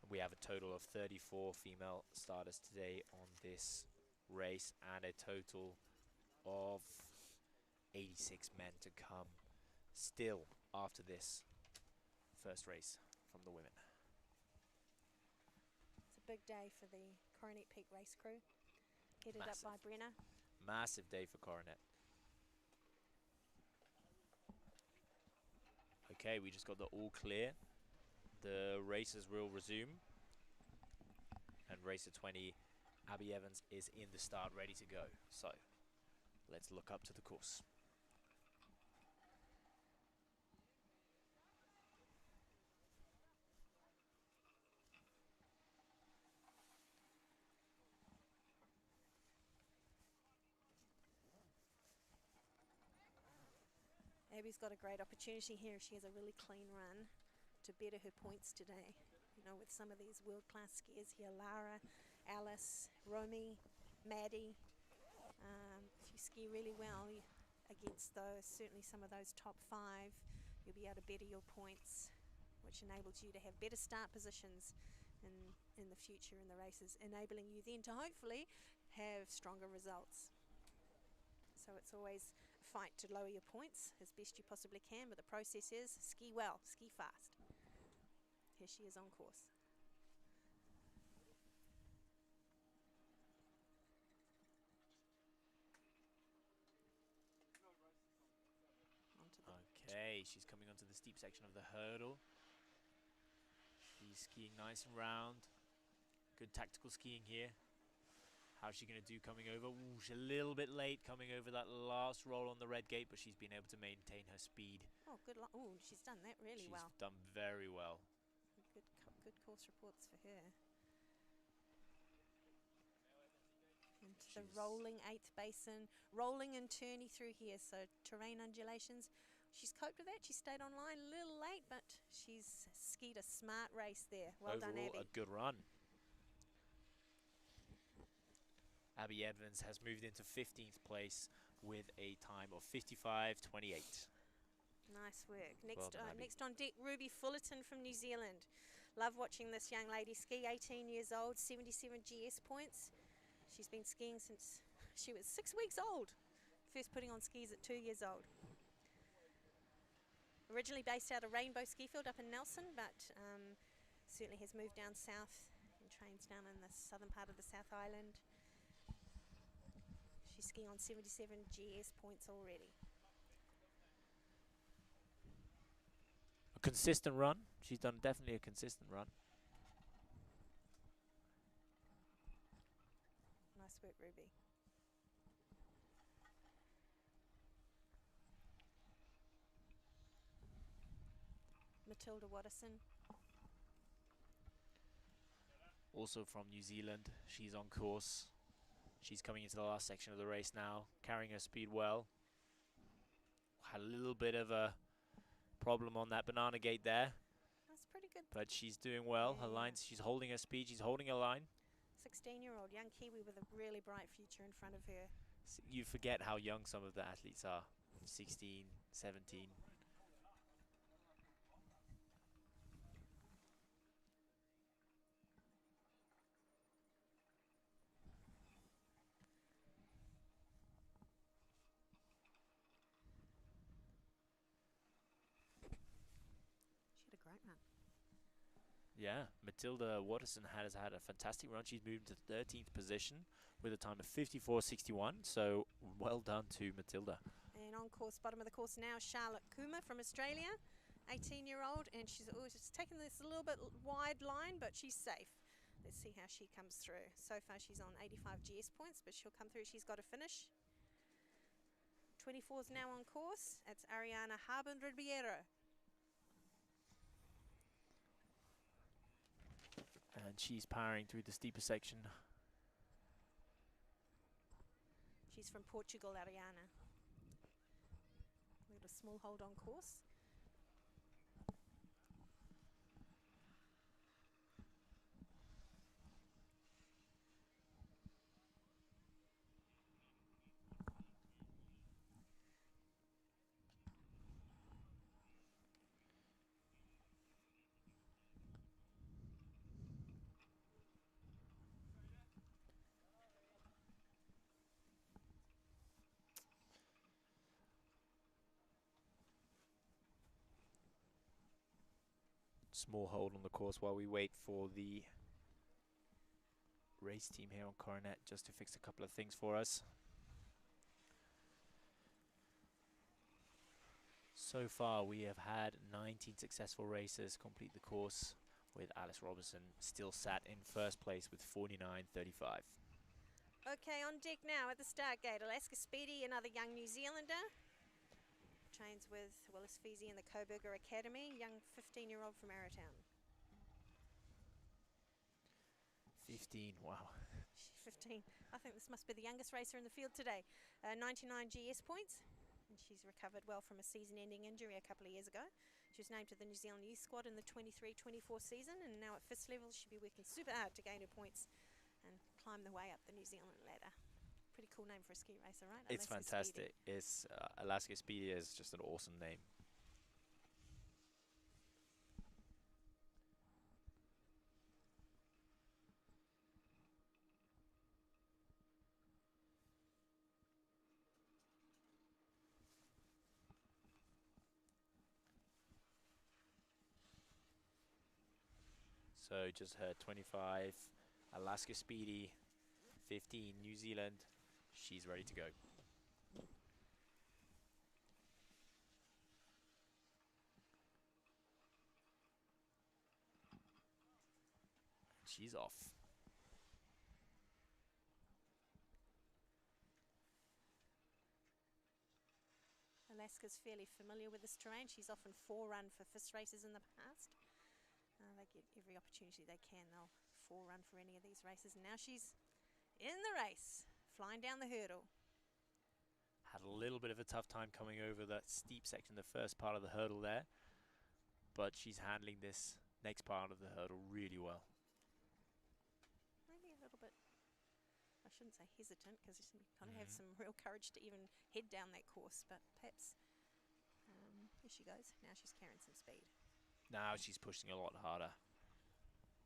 We have a total of 34 female starters today on this race and a total of 86 men to come still after this first race from the women. It's a big day for the Coronet Peak race crew, headed Massive. up by Brenna. Massive day for Coronet. Okay, we just got the all clear. The races will resume. And racer 20, Abby Evans, is in the start, ready to go. So, let's look up to the course. Abby's got a great opportunity here. She has a really clean run to better her points today. You know, with some of these world-class skiers here, Lara, Alice, Romy, Maddie. If you ski really well against those, certainly some of those top 5, you'll be able to better your points, which enables you to have better start positions in the future in the races, enabling you then to hopefully have stronger results. So it's always a fight to lower your points as best you possibly can, but the process is ski well, ski fast. Here she is on course. Okay, she's coming onto the steep section of the hurdle. She's skiing nice and round. Good tactical skiing here. How's she going to do coming over? Ooh, she's a little bit late coming over that last roll on the red gate, but she's been able to maintain her speed. Oh, good luck. Oh, she's done that really well. She's done very well. Good course reports for her. Into the rolling 8th basin, rolling and turny through here, so terrain undulations. She's coped with that. She stayed online a little late, but she's skied a smart race there. Well done, Overall, Abby. a good run. Abby Evans has moved into 15th place with a time of 55:28. Nice work. Well done, Abby. Next on deck, Ruby Fullerton from New Zealand. Love watching this young lady ski, 18 years old, 77 GS points. She's been skiing since she was 6 weeks old. First putting on skis at 2 years old. Originally based out of Rainbow Ski Field up in Nelson, but certainly has moved down south and trains down in the southern part of the South Island. She's skiing on 77 GS points already. A consistent run. She's done definitely a consistent run. Nice work, Ruby. Matilda Watterson. Also from New Zealand. She's on course. She's coming into the last section of the race now, carrying her speed well. Had a little bit of a problem on that banana gate there. That's pretty good. But she's doing well. Yeah, Her lines, she's holding her speed, she's holding her line. 16-year-old young Kiwi with a really bright future in front of her. You forget how young some of the athletes are. 16, 17. She had a great run. Yeah, Matilda Watterson has had a fantastic run. She's moved to 13th position with a time of 54:61. So well done to Matilda. And on course, bottom of the course now, Charlotte Kuma from Australia, 18-year-old, and she's just taken this a little bit wide line, but she's safe. Let's see how she comes through. So far she's on 85 GS points, but she'll come through. She's got to finish. 24 is now on course. That's Ariana Harbin Ribeiro. And she's powering through the steeper section. She's from Portugal, Ariana. We've got a small hold on course. Small hold on the course while we wait for the race team here on Coronet just to fix a couple of things for us. So far we have had 19 successful racers complete the course, with Alice Robertson still sat in first place with 49.35. Okay, on deck now at the start gate, Alaska Speedy, another young New Zealander. Trains with Willis Feasy in the Coburger Academy, young 15-year-old from Arrowtown. 15, wow. 15. I think this must be the youngest racer in the field today. 99 GS points, and she's recovered well from a season-ending injury a couple of years ago. She was named to the New Zealand Youth Squad in the 23-24 season, and now at FIS level she'll be working super hard to gain her points and climb the way up the New Zealand ladder. Pretty cool name for a ski racer, right? It's Alaska fantastic. Speedy. It's Alaska Speedy is just an awesome name. So just heard 25 Alaska Speedy, 15 New Zealand. She's ready to go. She's off. Alaska's fairly familiar with this terrain. She's often forerun for FIS races in the past. They get every opportunity they can. They'll forerun for any of these races. And now she's in the race, flying down the hurdle. Had a little bit of a tough time coming over that steep section, the first part of the hurdle there. But she's handling this next part of the hurdle really well. Maybe a little bit of shouldn't say hesitant, because you kind of have some real courage to even head down that course, but perhaps, here she goes. Now she's carrying some speed. Now she's pushing a lot harder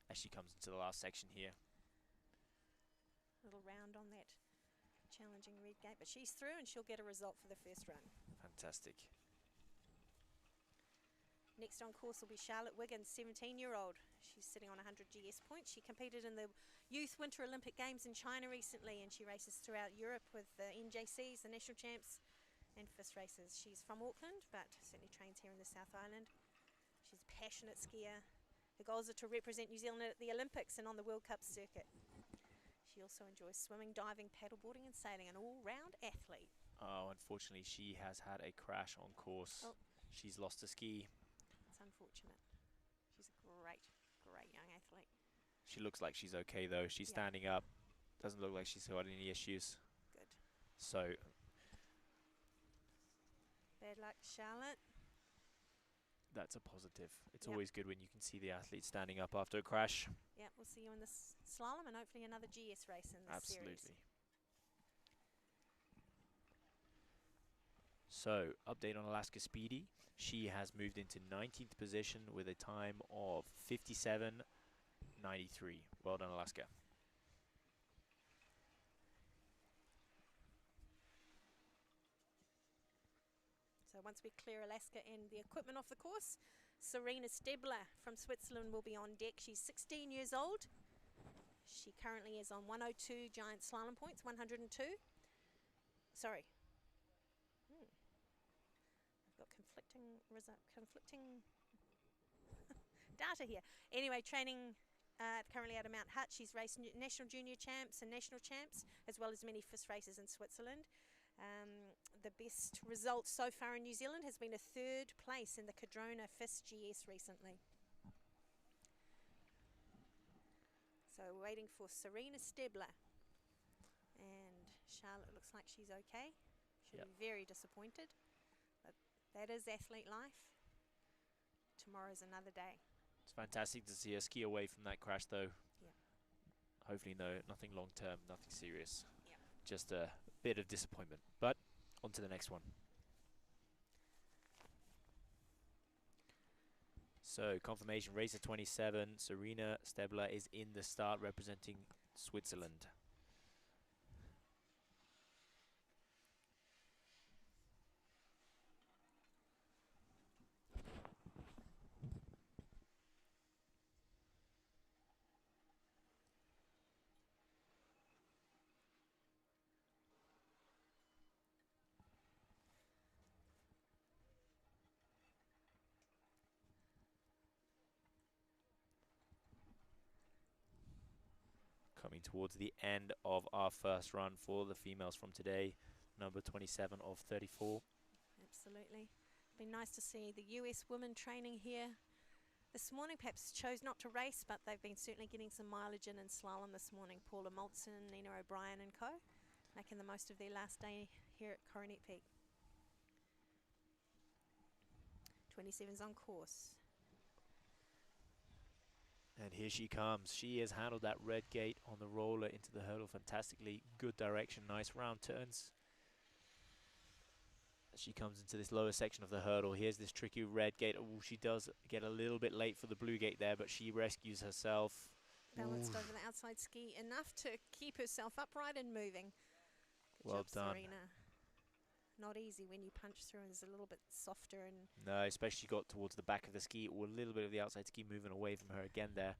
as she comes into the last section here. Little round on that challenging red gate, but she's through and she'll get a result for the first run. Fantastic. Next on course will be Charlotte Wiggins, 17-year-old. She's sitting on 100 GS points. She competed in the Youth Winter Olympic Games in China recently, and she races throughout Europe with the NJCs, the national champs, and FIS races. She's from Auckland, but certainly trains here in the South Island. She's a passionate skier. Her goals are to represent New Zealand at the Olympics and on the World Cup circuit. She also enjoys swimming, diving, paddleboarding and sailing, an all-round athlete. Oh, unfortunately, she has had a crash on course. Oh. She's lost a ski. It's unfortunate. She's a great, great young athlete. She looks like she's okay, though. She's standing up. Doesn't look like she's got any issues. Good. So, bad luck, Charlotte. that's a positive. It's always good when you can see the athlete standing up after a crash. Yeah, we'll see you in the slalom and hopefully another GS race in this series. Absolutely. So, update on Alaska Speedy. She has moved into 19th position with a time of 57.93. Well done, Alaska. So once we clear Alaska and the equipment off the course, Serena Stebler from Switzerland will be on deck. She's 16 years old. She currently is on 102 giant slalom points, 102. Sorry. I've got conflicting data here. Anyway, training currently out of Mount Hutt. She's raced national junior champs and national champs, as well as many FIS races in Switzerland. The best result so far in New Zealand has been a 3rd place in the Coronet FIS GS recently. So we're waiting for Serena Stebler. And Charlotte looks like she's okay. She'll be very disappointed. But that is athlete life. Tomorrow's another day. It's fantastic to see her ski away from that crash, though. Yeah. Hopefully, no, nothing long term, nothing serious. Yeah. Just a bit of disappointment. But on to the next one. So, confirmation, racer 27, Serena Stebler is in the start representing Switzerland. Coming towards the end of our first run for the females from today, number 27 of 34. Absolutely. Been nice to see the US women training here this morning. Perhaps chose not to race, but they've been certainly getting some mileage in slalom this morning. Paula Maltson, Nina O'Brien and co. Making the most of their last day here at Coronet Peak. 27's on course. And here she comes. She has handled that red gate on the roller into the hurdle fantastically. Good direction, nice round turns. As she comes into this lower section of the hurdle, here's this tricky red gate. Oh, she does get a little bit late for the blue gate there, but she rescues herself. Balanced over the outside ski enough to keep herself upright and moving. Good Well job, done. Serena. Not easy when you punch through and it's a little bit softer. And No, especially got towards the back of the ski, or a little bit of the outside ski moving away from her again there.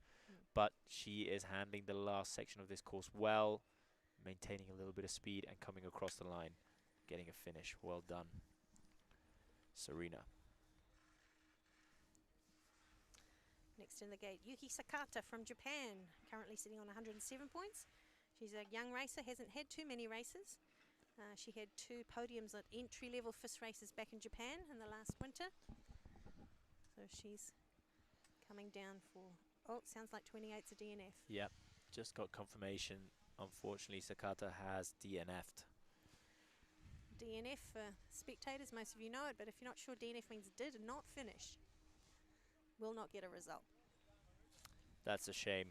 But she is handling the last section of this course well, maintaining a little bit of speed and coming across the line, getting a finish. Well done, Serena. next in the gate, Yuki Sakata from Japan, currently sitting on 107 points. She's a young racer, hasn't had too many races. She had 2 podiums at entry-level FIS races back in Japan in the last winter. So she's coming down for, oh, sounds like 28's a DNF. Yep, just got confirmation. Unfortunately, Sakata has DNF'd. DNF for spectators, most of you know it, but if you're not sure, DNF means did not finish. Will not get a result. That's a shame.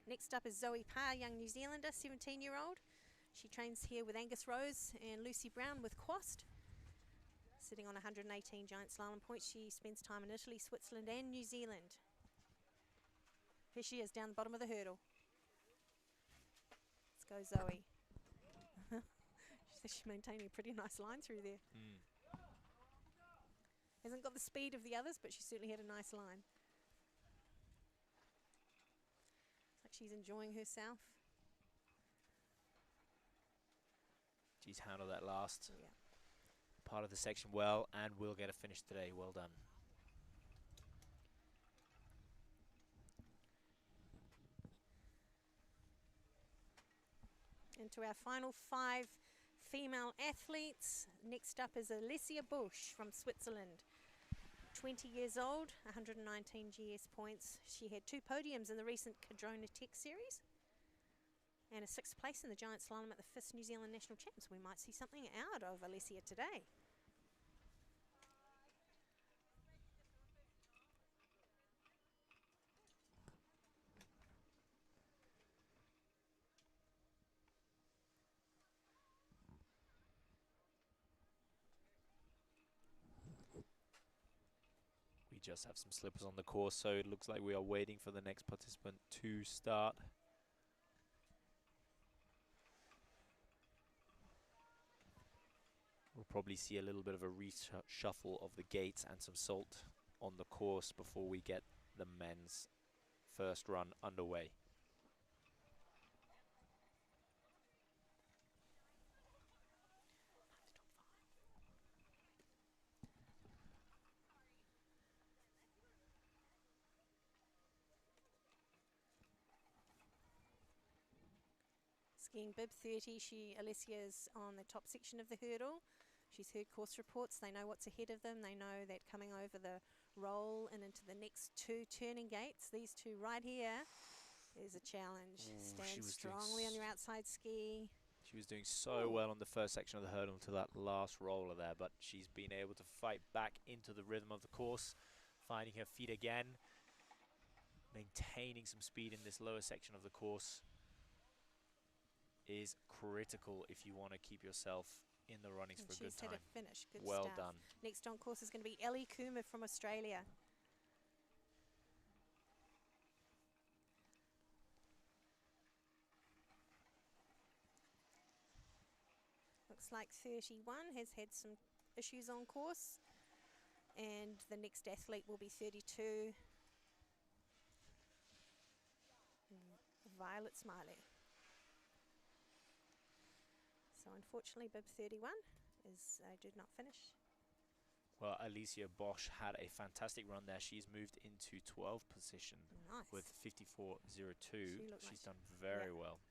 Next up is Zoe Parr, young New Zealander, 17-year-old. She trains here with Angus Rose and Lucy Brown with Quast. Sitting on 118 giant slalom points, she spends time in Italy, Switzerland and New Zealand. Here she is down the bottom of the hurdle. Let's go, Zoe. She's maintaining a pretty nice line through there. Hasn't got the speed of the others, but she certainly had a nice line. Looks like she's enjoying herself. She's handled that last part of the section well and will get a finish today. Well done. Into our final 5 female athletes. Next up is Alessia Busch from Switzerland. 20 years old, 119 GS points. She had 2 podiums in the recent Coronet series and a 6th place in the giant slalom at the 5th New Zealand National Champs. We might see something out of Alessia today. We just have some slippers on the course, so it looks like we are waiting for the next participant to start. We'll probably see a little bit of a reshuffle of the gates and some salt on the course before we get the men's first run underway. Skiing bib 30, Alessia is on the top section of the hurdle. She's heard course reports. They know what's ahead of them. They know that coming over the roll and into the next 2 turning gates, these 2 right here, is a challenge. Stand strongly on your outside ski. She was doing so well on the first section of the hurdle to that last roller there, but she's been able to fight back into the rhythm of the course, finding her feet again, maintaining some speed in this lower section of the course is critical if you want to keep yourself in the runnings for a good time. She's had a finish. Good well stuff. done. Next on course is going to be Ellie Coomer from Australia. Looks like 31 has had some issues on course, and the next athlete will be 32, Violet Smiley. So unfortunately, bib 31 did not finish. Well, Alessia Busch had a fantastic run there. She's moved into 12th position with 54.02. She's done very well.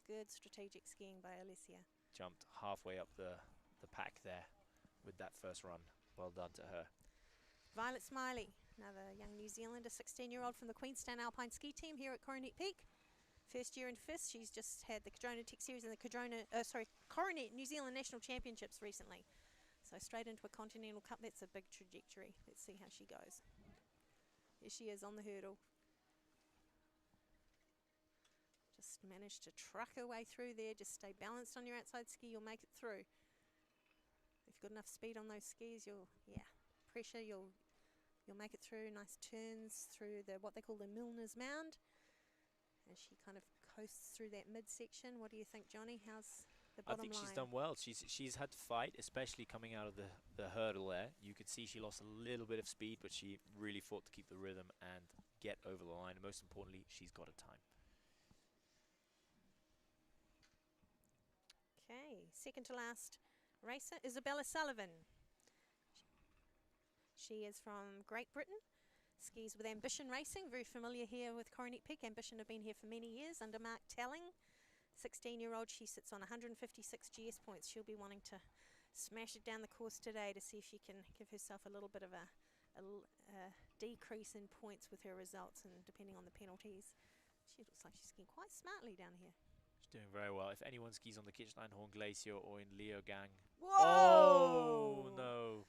Good strategic skiing by Alessia. Jumped halfway up the pack there with that first run. Well done to her. Violet Smiley, another young New Zealander, 16-year-old from the Queenstown Alpine ski team here at Coronet Peak. First year in FIS. She's just had the Coronet series and the Coronet New Zealand National Championships recently. So straight into a Continental Cup. That's a big trajectory. Let's see how she goes. Here she is on the hurdle. Just managed to truck her way through there. Just stay balanced on your outside ski. You'll make it through. If you've got enough speed on those skis, pressure, you'll make it through. Nice turns through what they call the Milner's Mound. As she kind of coasts through that midsection. What do you think, Johnny? How's the bottom line? I think she's done well. She's had to fight, especially coming out of the hurdle there. You could see she lost a little bit of speed, but she really fought to keep the rhythm and get over the line. And most importantly, she's got a time. Okay, second to last racer, Isabella Sullivan. She is from Great Britain. Skis with Ambition Racing, very familiar here with Coronet Peak. Ambition have been here for many years under Mark Telling. 16-year-old, she sits on 156 GS points. She'll be wanting to smash it down the course today to see if she can give herself a little bit of a decrease in points with her results, and depending on the penalties. She looks like she's skiing quite smartly down here. She's doing very well. If anyone skis on the Kitzsteinhorn Glacier or in Leogang. Whoa! Oh, no.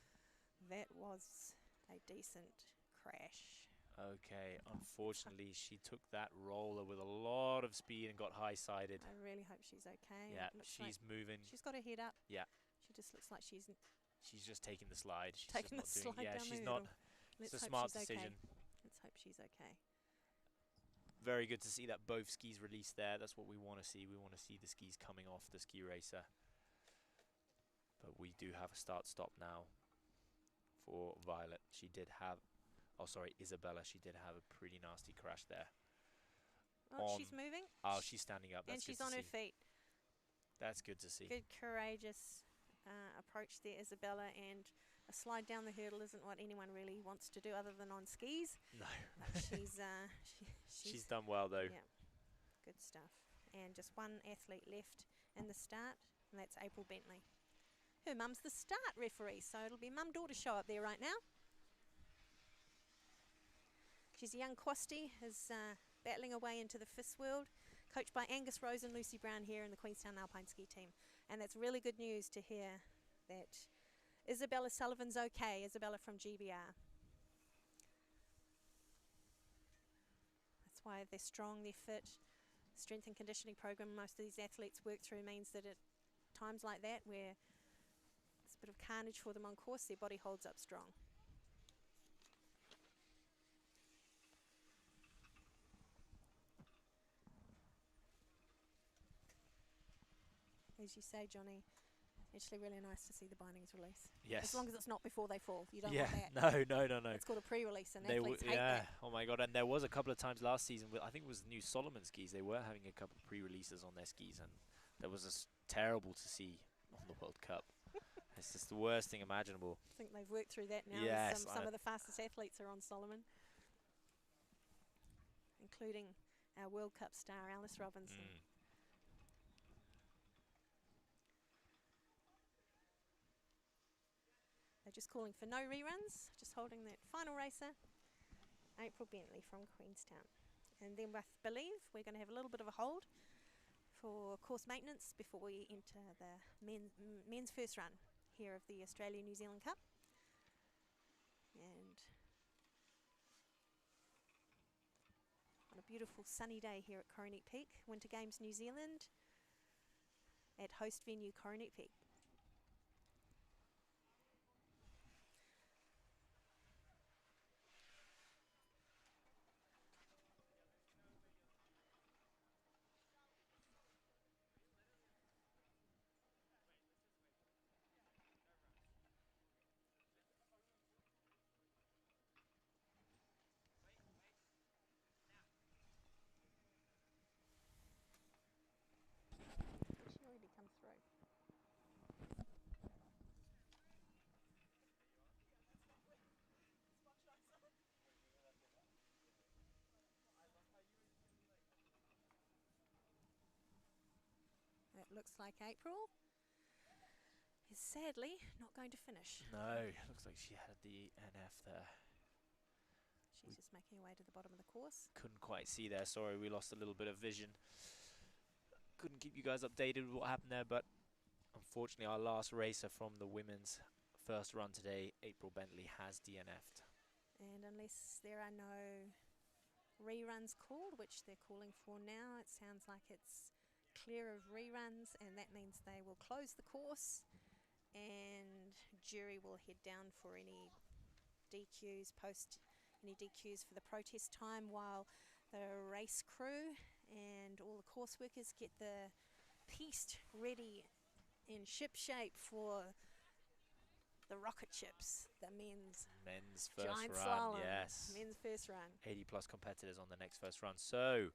That was a decent crash. Okay, unfortunately, she took that roller with a lot of speed and got high-sided. I really hope she's okay. Yeah, Looks she's like moving. she's got her head up. Yeah. She just looks like she's just taking the slide. She's taking the just not slide doing. Yeah, down she's the not. hurdle. It's Let's a hope smart she's decision. okay. Let's hope she's okay. Very good to see that both skis released there. That's what we want to see. We want to see the skis coming off the ski racer. But we do have a start-stop now for Violet. She did have, oh sorry, Isabella. She did have a pretty nasty crash there. Oh, she's moving. Oh, she's standing up. That's and she's good to on her see. feet. That's good to see. Good, courageous approach there, Isabella, and a slide down the hurdle isn't what anyone really wants to do other than on skis. No. She's done well though. Yeah, good stuff. And just one athlete left in the start, and that's April Bentley. Her mum's the start referee, so it'll be mum-daughter show up there right now. She's a young Quasty, is battling away into the FIS world, coached by Angus Rose and Lucy Brown here in the Queenstown Alpine ski team. And that's really good news to hear that Isabella Sullivan's okay, Isabella from GBR. That's why they're strong, they're fit. Strength and conditioning program most of these athletes work through means that at times like that where there's a bit of carnage for them on course, their body holds up strong. As you say, Johnny, actually really nice to see the bindings release. Yes. As long as it's not before they fall. You don't yeah. want that. No. It's called a pre-release, and athletes hate yeah. that. Oh my God. And there was a couple of times last season with, I think it was new Solomon skis. They were having a couple of pre-releases on their skis, and that was just terrible to see on the World Cup. It's just the worst thing imaginable. I think they've worked through that now. Yes, Some of the fastest athletes are on Solomon, including our World Cup star, Alice Robinson. They're just calling for no reruns, just holding that final racer, April Bentley from Queenstown. And then I believe we're going to have a little bit of a hold for course maintenance before we enter the men's first run here of the Australia-New Zealand Cup. And on a beautiful sunny day here at Coronet Peak, Winter Games New Zealand at host venue Coronet Peak. She already come through. It looks like April is sadly not going to finish. No, looks like she had the NF there. She's just making her way to the bottom of the course. Couldn't quite see there. Sorry, we lost a little bit of vision. Couldn't keep you guys updated with what happened there, but unfortunately our last racer from the women's first run today, April Bentley, has DNF'd. And unless there are no reruns called, which they're calling for now, it sounds like it's clear of reruns, and that means they will close the course and jury will head down for any DQs, post any DQs for the protest time, while the race crew and all the course workers get the piste ready in ship shape for the rocket ships, the men's first giant run, slalom, yes. men's first run. 80 plus competitors on the next first run. So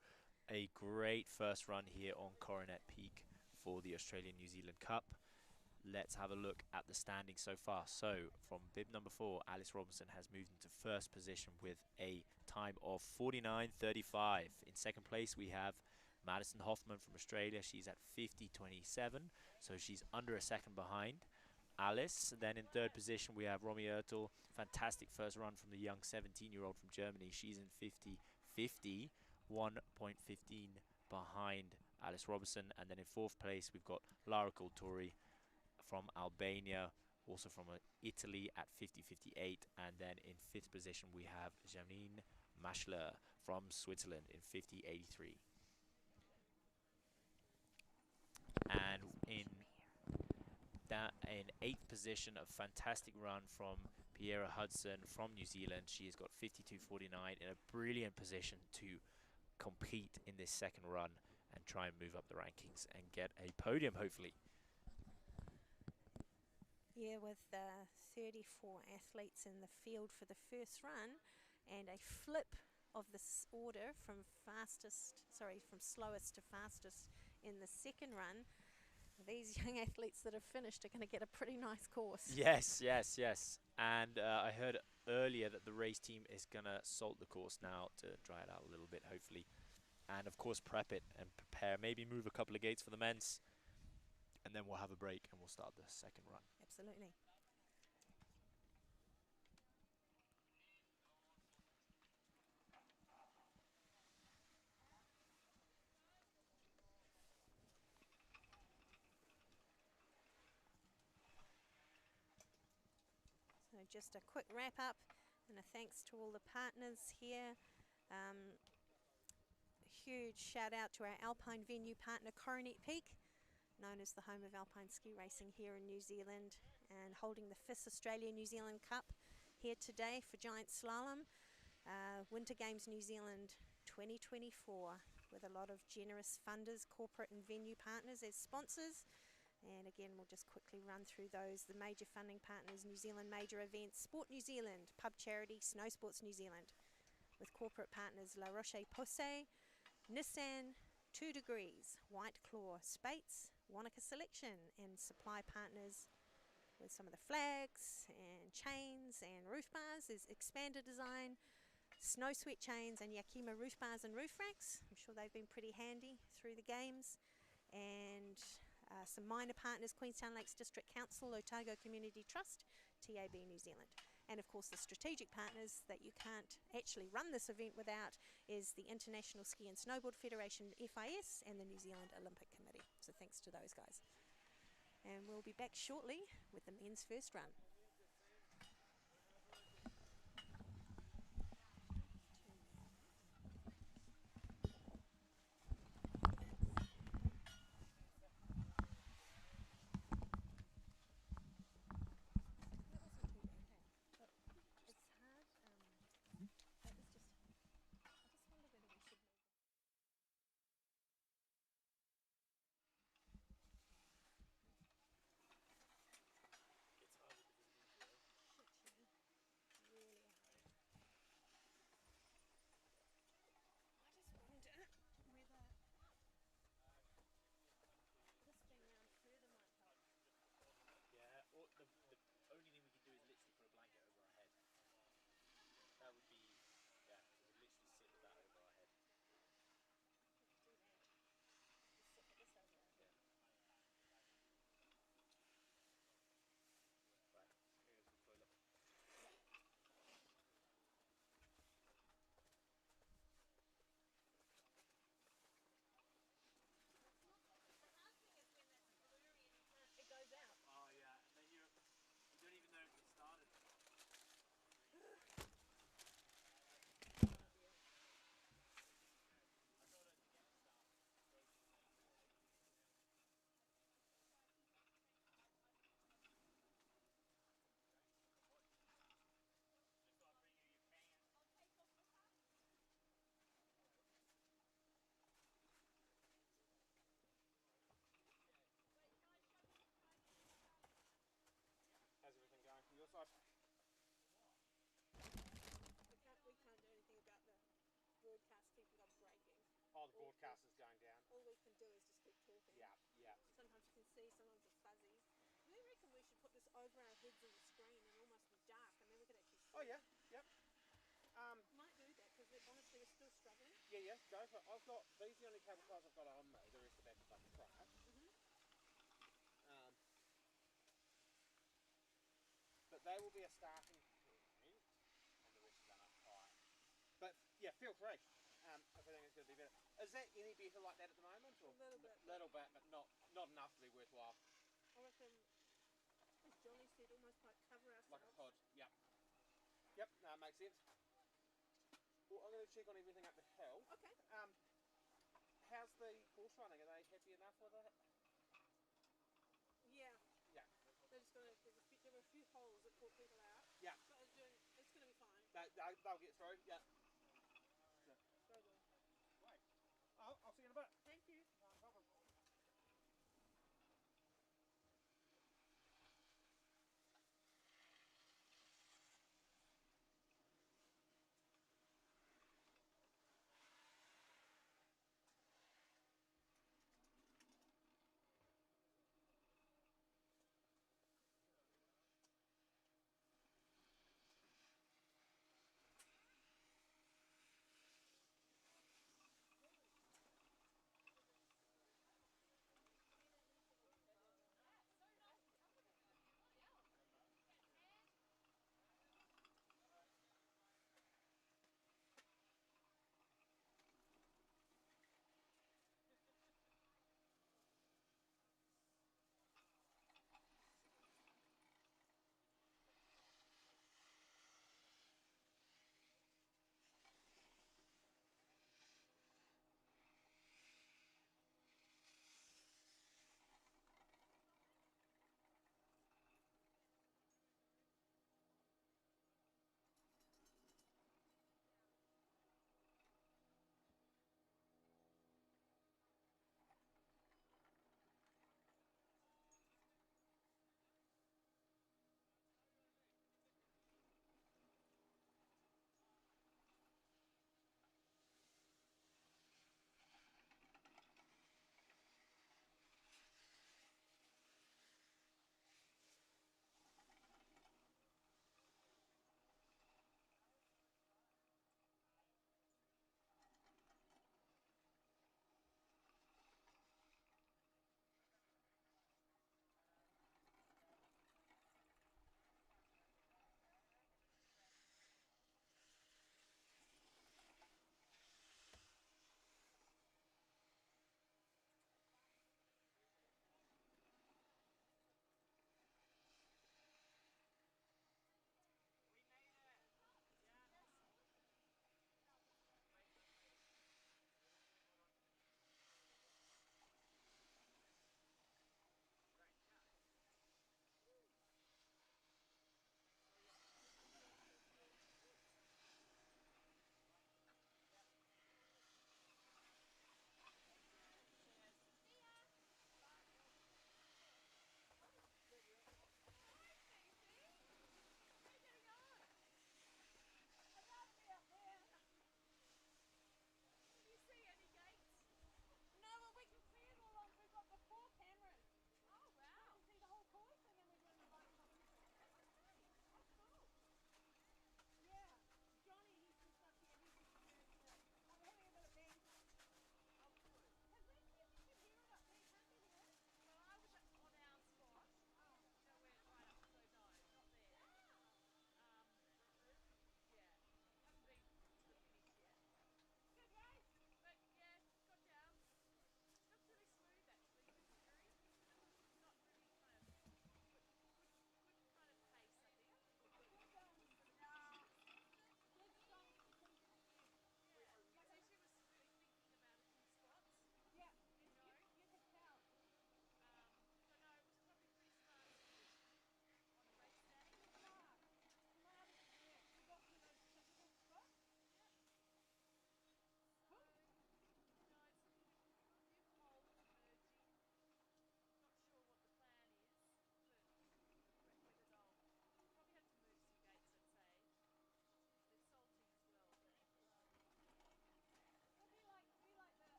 a great first run here on Coronet Peak for the Australian-New Zealand Cup. Let's have a look at the standings so far. So from bib number 4, Alice Robinson has moved into first position with a time of 49.35. In second place, we have Madison Hoffman from Australia. She's at 50.27, so she's under a second behind Alice. Then in third position, we have Romy Ertel. Fantastic first run from the young 17-year-old from Germany. She's in 50.50, 1.15 behind Alice Robinson. And then in fourth place, we've got Lara Kulturi from Albania, also from Italy at 50.58. And then in fifth position, we have Janine Maschler from Switzerland in 50.83. And in 8th position, a fantastic run from Piera Hudson from New Zealand. She has got 52.49 in a brilliant position to compete in this second run and try and move up the rankings and get a podium, hopefully. Yeah, with 34 athletes in the field for the first run and a flip of this order from slowest to fastest in the second run, these young athletes that have finished are going to get a pretty nice course. Yes, yes, yes. And I heard earlier that the race team is going to salt the course now to dry it out a little bit, hopefully. And, of course, prep it and prepare. Maybe move a couple of gates for the men's. And then we'll have a break and we'll start the second run. Absolutely. So just a quick wrap up and a thanks to all the partners here. A huge shout out to our Alpine venue partner Coronet Peak, known as the home of Alpine ski racing here in New Zealand, and holding the 5th Australia-New Zealand Cup here today for Giant Slalom. Winter Games New Zealand 2024, with a lot of generous funders, corporate and venue partners as sponsors. And again, we'll just quickly run through those. The major funding partners: New Zealand Major Events, Sport New Zealand, Pub Charity, Snow Sports New Zealand. With corporate partners La Roche-Posay, Nissan, 2 Degrees, White Claw, Spates, Wanaka Selection, and supply partners with some of the flags and chains and roof bars is Expander Design, Snow Sweat Chains, and Yakima Roof Bars and Roof Racks. I'm sure they've been pretty handy through the games. And some minor partners: Queenstown Lakes District Council, Otago Community Trust, TAB New Zealand. And of course the strategic partners that you can't actually run this event without is the International Ski and Snowboard Federation, FIS, and the New Zealand Olympic Committee. So thanks to those guys. And we'll be back shortly with the men's first run. The only thing we can do is literally put a blanket over our head. That would be, yeah, we would literally sit with that over our head. Yeah. Right, here's the toilet. It goes out. Oh yeah, and then you don't even know if it started. How's everything going from your side? We can't do anything about the broadcast keeping on breaking. Oh, the broadcast is going down. All we can do is just keep talking. Yeah, yeah. Sometimes you can see, sometimes it's fuzzy. We reckon we should put this over our heads on the screen and almost be dark, and then we could actually see. Oh yeah, yep. Might do that, because honestly we're still struggling. Yeah, go for it. I've got, these are the only cable cars I've got on me, the rest of that's like a track. But they will be a starting point, and the rest are going up high. But yeah, feel free. If I think it's going to be better. Is that any better like that at the moment? Or? A little bit. Little bit, but not enough to be worthwhile. I reckon, as Johnny said, almost like cover ourselves. Like a pod, yep. Yep, no, it makes sense. Well, I'm going to check on everything up the hill. Okay. How's the course running? Are they happy enough with it? Yeah. Yeah. They're just gonna. There were a few holes that caught people out. Yeah. But it's gonna be fine. They'll get through. Yeah. Go good. Right. I'll see you in a bit. Thank you. No problem.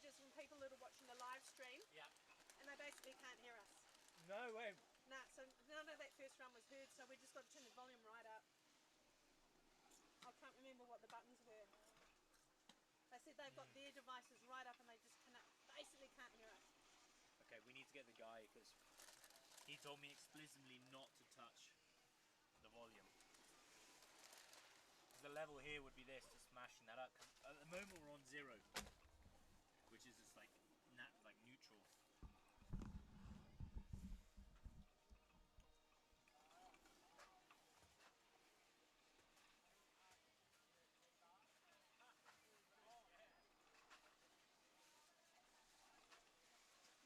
messages from people that are watching the live stream, Yeah. and they basically can't hear us. No way. Nah, so none of that first run was heard, so we just got to turn the volume right up. I can't remember what the buttons were. They said they've got their devices right up and they just basically can't hear us. Okay, we need to get the guy because he told me explicitly not to touch the volume. The level here would be this, just smashing that up. 'Cause at the moment we're on 0, which is just like neutral.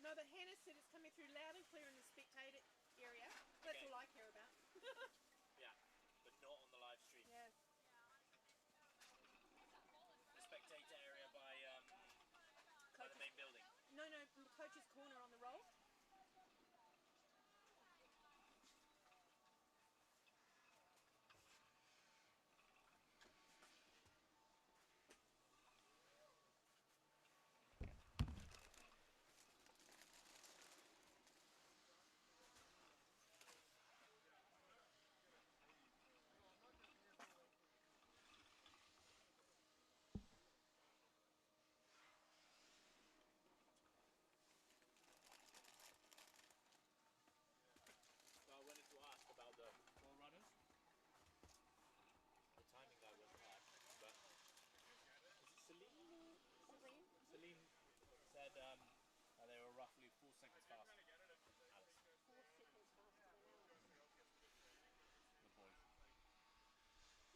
No, but Hannah said it's coming through loud and clear in the spectator area. That's Okay. all I care about. Yeah, but not on the live stream. Yeah. The spectator area by the main building. No, coach's corner on the roll. So I wanted to ask about the forerunners. The timing guy wasn't right, but is it Celine? Celine said they were roughly 4 seconds faster. Alice, 4 seconds faster than Alice. the boys.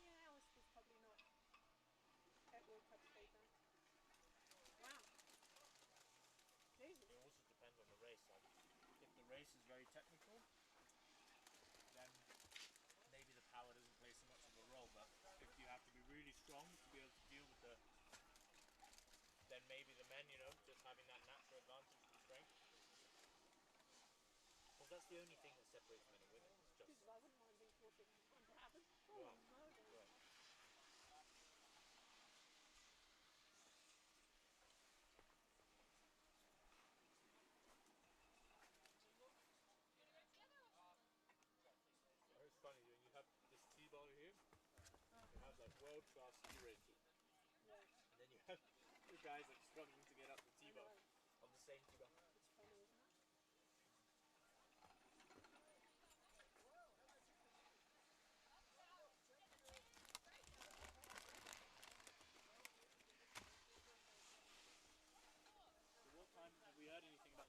Yeah, Alice was probably not at World Cup speed though. Wow. Jesus. It also depends on the race. Like, if the race is very technical, then maybe the power doesn't play so much of a role. But if you have to be really strong to be able to deal with then maybe the men, just having that natural advantage from strength. Because that's the only thing that separates men and women. It's just. Jesus, I wouldn't mind being 4 seconds behind Brabham. Oh, Right. no. Right. It's funny when you have this T-bar here, you have like world-class ski racers, Yeah. and then you have the guys like struggling to get up the T-bar on the same T-bar. It's funny, isn't it? So what time have we heard anything about?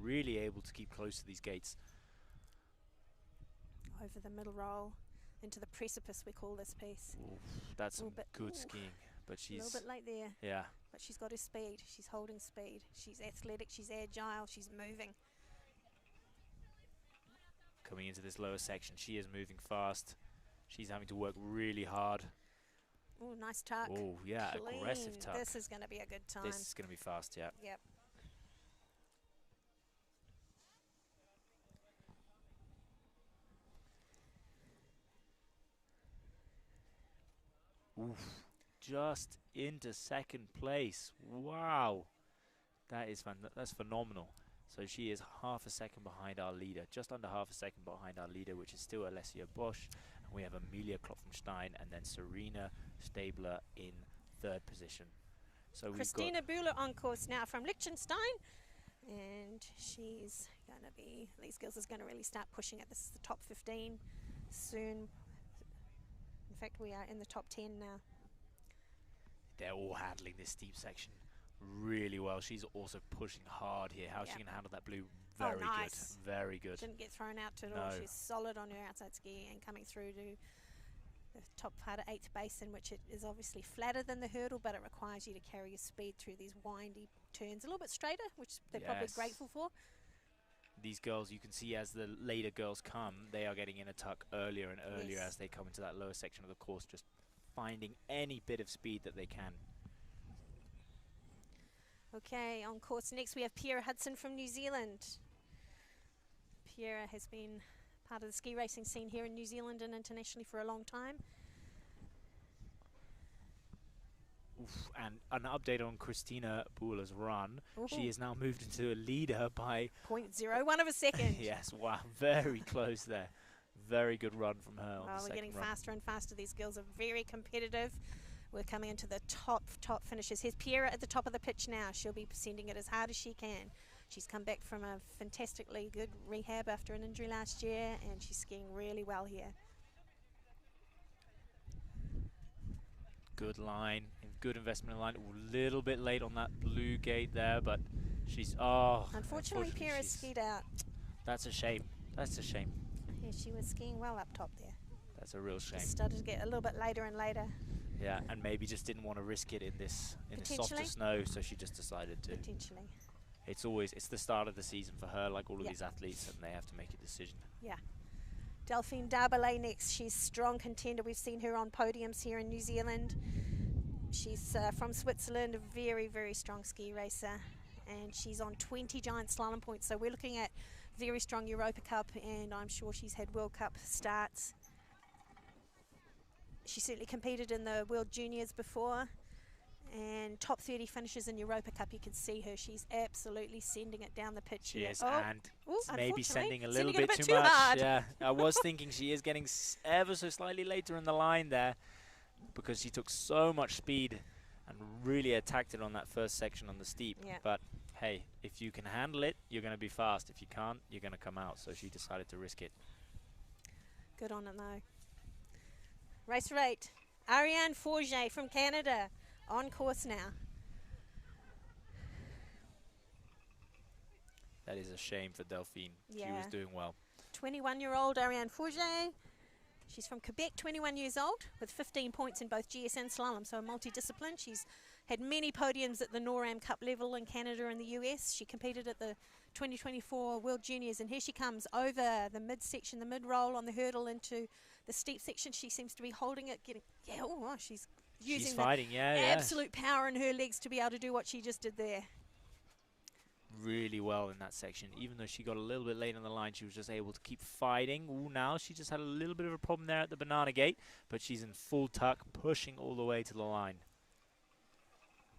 really able to keep close to these gates. Over the middle roll, into the precipice, we call this piece. Oof, that's some bit, good skiing, but she's a little bit late there. Yeah. But she's got her speed. She's holding speed. She's athletic. She's agile. She's moving. Coming into this lower section, she is moving fast. She's having to work really hard. Oh, nice tuck. Oh, yeah, Clean. aggressive tuck. This is going to be a good time. This is going to be fast, yeah. Yep. Oof, just into second place. Wow, that's phenomenal. So she is half a second behind our leader, just under half a second behind our leader, which is still Alessia Bosch. And we have Amelia Klopfenstein and then Serena Stabler in third position. So Christina Bühler on course now from Liechtenstein. And she's going to be, these girls is going to really start pushing it. This is the top 15 soon. In fact, we are in the top 10 now. They're all handling this steep section really well. She's also pushing hard here. How's she going to handle that blue? Very nice. Good. Very good. Didn't get thrown out at all. She's solid on her outside ski and coming through to the top part of 8th basin, which it is obviously flatter than the hurdle, but it requires you to carry your speed through these windy turns. A little bit straighter, which they're probably grateful for. These girls, you can see as the later girls come, they are getting in a tuck earlier and earlier as they come into that lower section of the course, just finding any bit of speed that they can. Okay, on course next we have Pierre Hudson from New Zealand. Pierre has been part of the ski racing scene here in New Zealand and internationally for a long time. Oof, and an update on Christina Bühler's run. She is now moved into a leader by 0.01 of a second. Yes, wow, very close there. Very good run from her. Well, we're getting faster and faster. These girls are very competitive. We're coming into the top finishes. Here's Pierre at the top of the pitch now. She'll be sending it as hard as she can. She's come back from a fantastically good rehab after an injury last year, and she's skiing really well here. Good line, good investment in line. A little bit late on that blue gate there, but she's, Unfortunately Pierre has skied out. That's a shame. That's a shame. Yeah, she was skiing well up top there. That's a real shame. She started to get a little bit later and later. Yeah, and maybe just didn't want to risk it in this softer snow, so she just decided to. Potentially. It's the start of the season for her, like all of these athletes, and they have to make a decision. Yeah. Delphine Darbelet next. She's a strong contender. We've seen her on podiums here in New Zealand. She's from Switzerland, a very, very strong ski racer, and she's on 20 giant slalom points. So we're looking at very strong Europa Cup, and I'm sure she's had World Cup starts. She certainly competed in the World Juniors before, and top 30 finishes in Europa Cup. You can see her. She's absolutely sending it down the pitch. She is, and maybe sending a little bit too much. Hard. Yeah, I was thinking she is getting ever so slightly later in the line there, because she took so much speed and really attacked it on that first section on the steep. Yeah. But hey, if you can handle it, you're going to be fast. If you can't, you're going to come out. So she decided to risk it. Good on it though. Race rate. Ariane Forget from Canada on course now. That is a shame for Delphine. Yeah. She was doing well. 21-year-old Ariane Forget. She's from Quebec, 21 years old, with 15 points in both GS and slalom, so a multidiscipline. She's had many podiums at the NORAM Cup level in Canada and the US. She competed at the 2024 World Juniors, and here she comes over the midsection, the mid-roll on the hurdle into the steep section. She seems to be holding it, she's using absolute power in her legs to be able to do what she just did there. Really well in that section. Even though she got a little bit late on the line, she was just able to keep fighting. Ooh, now she just had a little bit of a problem there at the banana gate, but she's in full tuck, pushing all the way to the line.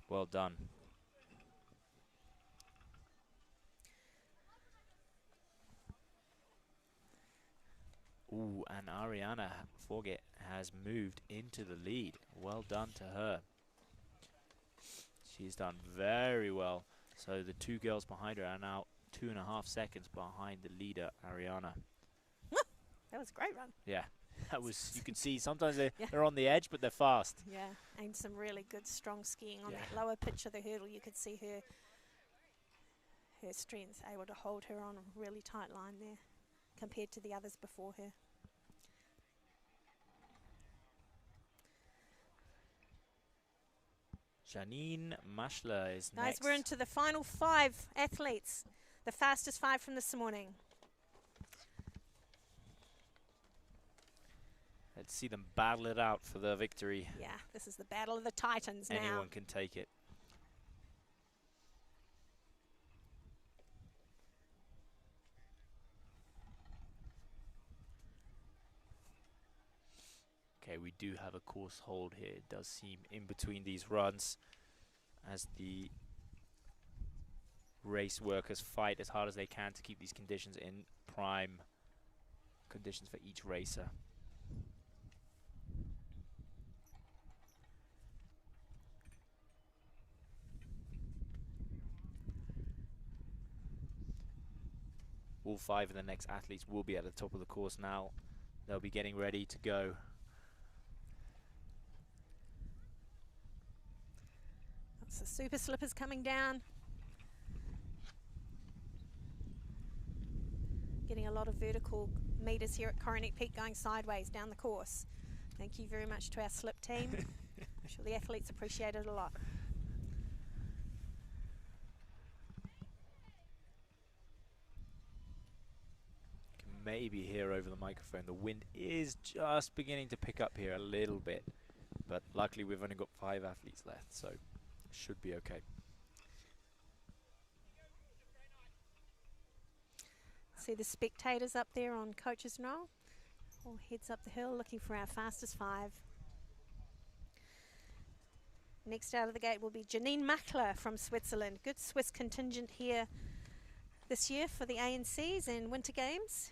Well done. Ooh, and Ariana Forget has moved into the lead. Well done to her. She's done very well. So the two girls behind her are now 2.5 seconds behind the leader, Ariana. That was a great run. Yeah, that was, you can see sometimes they're on the edge, but they're fast. Yeah, and some really good strong skiing on that lower pitch of the hurdle. You could see her her strength, able to hold her on a really tight line there compared to the others before her. Janine Maschler is Guys, next. we're into the final 5 athletes, the fastest 5 from this morning. Let's see them battle it out for the victory. Yeah, this is the battle of the titans now. Anyone can take it. Okay, we do have a course hold here. It does seem in between these runs as the race workers fight as hard as they can to keep these conditions in prime conditions for each racer. All 5 of the next athletes will be at the top of the course now. They'll be getting ready to go. That's the super slippers coming down. Getting a lot of vertical meters here at Coronet Peak going sideways down the course. Thank you very much to our slip team. I'm sure the athletes appreciate it a lot. Maybe hear over the microphone. The wind is just beginning to pick up here a little bit, but luckily we've only got 5 athletes left, so should be okay. See the spectators up there on Coach's Knoll. All heads up the hill looking for our fastest 5. Next out of the gate will be Janine Maschler from Switzerland. Good Swiss contingent here this year for the ANCs and Winter Games.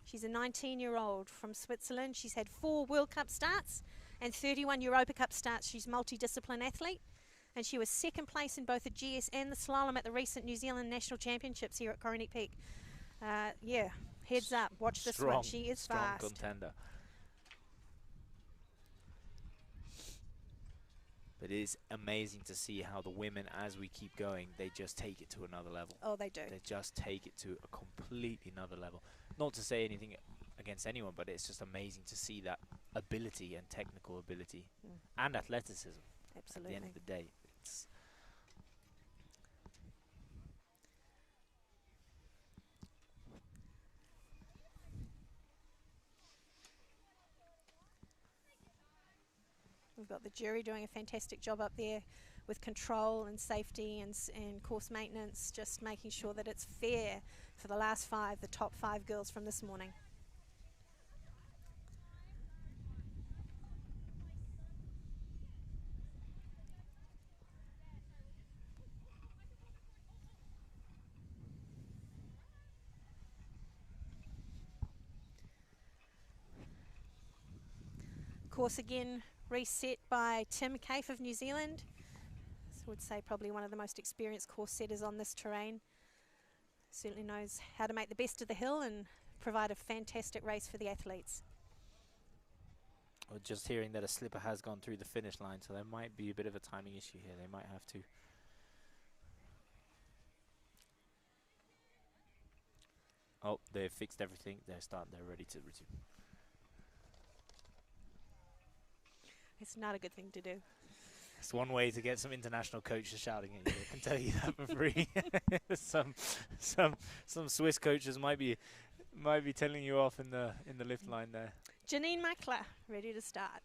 She's a 19-year-old from Switzerland. She's had 4 World Cup starts and 31 Europa Cup starts. She's a multidiscipline athlete, and she was 2nd place in both the GS and the Slalom at the recent New Zealand National Championships here at Coronet Peak. Yeah, heads up, watch this one. She is fast. Strong contender. But it is amazing to see how the women, as we keep going, they just take it to another level. Oh, they do. They just take it to a completely another level. Not to say anything against anyone, but it's just amazing to see that ability and technical ability and athleticism. Absolutely. At the end of the day. It's We've got the jury doing a fantastic job up there with control and safety and course maintenance, just making sure that it's fair for the last 5, the top 5 girls from this morning. Course again reset by Tim Caife of New Zealand. So I would say probably one of the most experienced course setters on this terrain. Certainly knows how to make the best of the hill and provide a fantastic race for the athletes. Well, just hearing that a slipper has gone through the finish line, so there might be a bit of a timing issue here. They might have to. Oh, they've fixed everything. They're ready to resume. It's not a good thing to do. It's one way to get some international coaches shouting at you. I can tell you that for free. some Swiss coaches might be telling you off in the lift line there. Janine Maschler, ready to start.